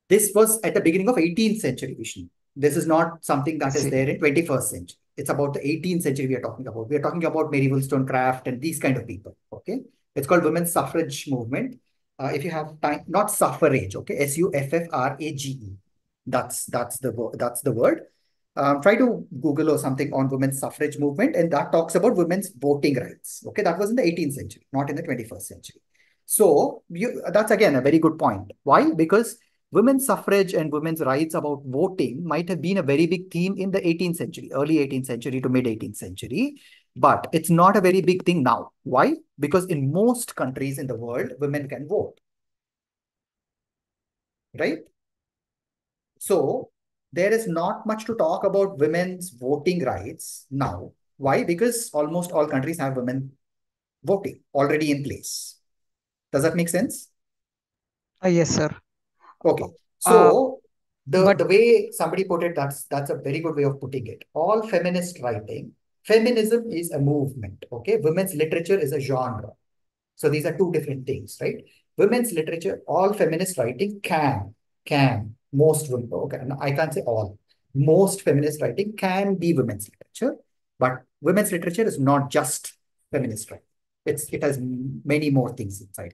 A: This was at the beginning of 18th century, Vishnu. This is not something that is there in 21st century. It's about the 18th century we are talking about. We are talking about Mary Wollstonecraft and these kind of people. Okay, it's called women's suffrage movement. If you have time, not suffrage. Okay, suffrage. That's the word. Try to Google or something on women's suffrage movement, and that talks about women's voting rights. Okay, that was in the 18th century, not in the 21st century. So that's again a very good point. Why? Because women's suffrage and women's rights about voting might have been a very big theme in the 18th century, early 18th century to mid 18th century, but it's not a very big thing now. Why? Because in most countries in the world, women can vote. Right? So there is not much to talk about women's voting rights now. Why? Because almost all countries have women voting already in place. Does that make sense?
K: Yes, sir.
A: Okay. So the way somebody put it, that's a very good way of putting it. All feminist writing, feminism is a movement. Okay. Women's literature is a genre. So these are two different things, right? Women's literature, all feminist writing most women, okay, I can't say all. Most feminist writing can be women's literature, but women's literature is not just feminist writing. It has many more things inside.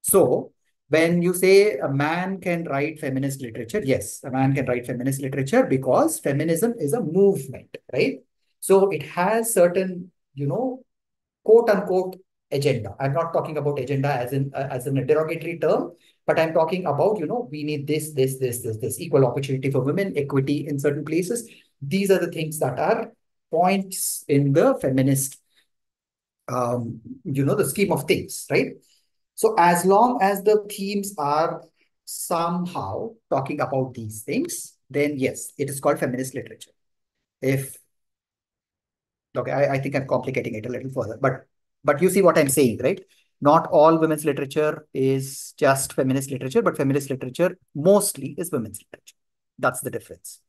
A: So When you say a man can write feminist literature, yes, a man can write feminist literature because feminism is a movement, right? So it has certain, quote unquote agenda. I'm not talking about agenda as in a derogatory term, but I'm talking about, we need this equal opportunity for women, equity in certain places. These are the things that are points in the feminist, the scheme of things, right? So as long as the themes are somehow talking about these things, then yes, it is called feminist literature. If Okay, I think I'm complicating it a little further, but you see what I'm saying, right? Not all women's literature is just feminist literature, but feminist literature mostly is women's literature. That's the difference.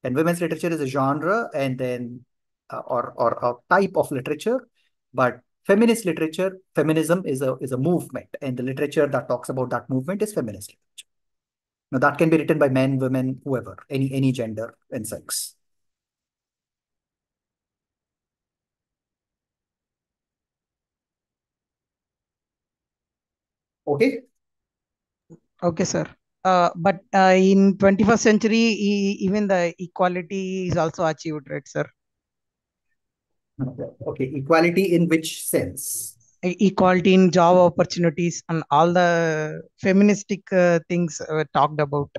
A: And women's literature is a genre, and then or a type of literature, but feminist literature, feminism is a movement, and the literature that talks about that movement is feminist literature. Now that can be written by men, women, whoever, any gender and sex. Okay.
K: Okay, sir. But in 21st century, even the equality is also achieved, right, sir?
A: Okay, equality in which sense?
K: Equality in job opportunities and all the feministic things talked about.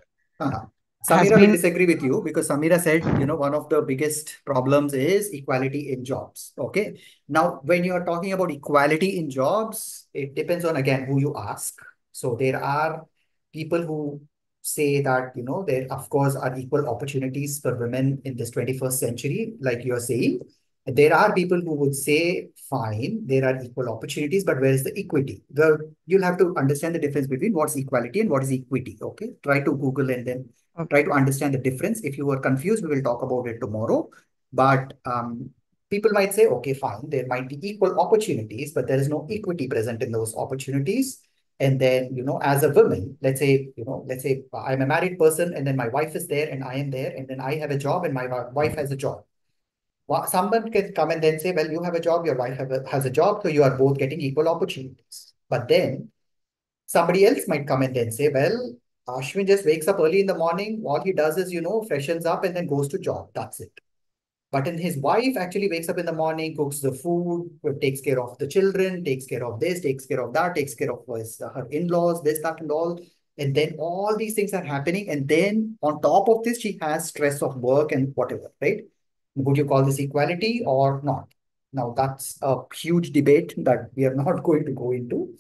K: Has
A: Samira will
K: been
A: disagree with you because Samira said, one of the biggest problems is equality in jobs. Okay. Now, when you are talking about equality in jobs, it depends on, again, who you ask. So there are people who say that, there, of course, are equal opportunities for women in this 21st century, like you're saying. There are people who would say, fine, there are equal opportunities, but where is the equity? You'll have to understand the difference between what's equality and what is equity. Okay. Try to Google and then try to understand the difference. If you were confused, we will talk about it tomorrow. But people might say, okay, fine, there might be equal opportunities, but there is no equity present in those opportunities. And then, as a woman, let's say I'm a married person and then my wife is there and I am there, and then I have a job and my wife has a job. Someone can come and then say, well, you have a job, your wife has a job, so you are both getting equal opportunities. But then somebody else might come and then say, well, Ashwin just wakes up early in the morning. All he does is, freshens up and then goes to job. That's it. But then his wife actually wakes up in the morning, cooks the food, takes care of the children, takes care of this, takes care of that, takes care of her in-laws, this, that, and all. And then all these things are happening. And then on top of this, she has stress of work and whatever, right? Would you call this equality or not? Now, that's a huge debate that we are not going to go into.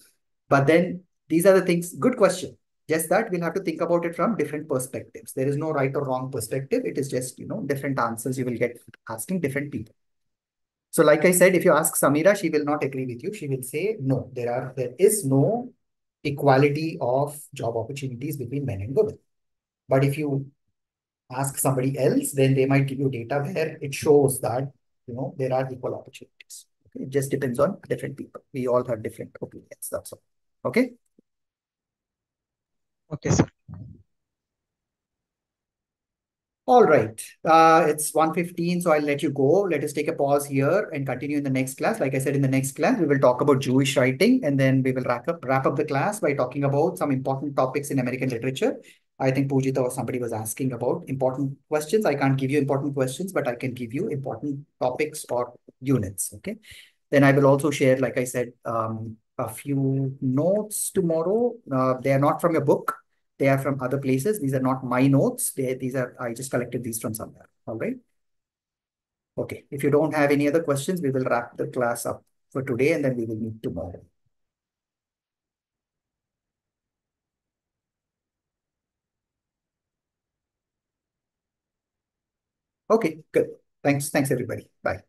A: But then these are the things, good question. Just that we'll have to think about it from different perspectives. There is no right or wrong perspective. It is just, different answers you will get asking different people. So like I said, if you ask Samira, she will not agree with you. She will say, no, there is no equality of job opportunities between men and women. But if you ask somebody else, then they might give you data where it shows that, there are equal opportunities. Okay? It just depends on different people. We all have different opinions. That's all. Okay.
K: Okay, sir.
A: All right. It's 1:15, so I'll let you go. Let us take a pause here and continue in the next class. Like I said, in the next class, we will talk about Jewish writing, and then we will wrap up the class by talking about some important topics in American literature. I think Pujita or somebody was asking about important questions. I can't give you important questions, but I can give you important topics or units. Okay. Then I will also share, like I said, a few notes tomorrow. They are not from your book. They are from other places. These are not my notes. I just collected these from somewhere. All right. Okay. If you don't have any other questions, we will wrap the class up for today and then we will meet tomorrow. Okay, good. Thanks, everybody. Bye.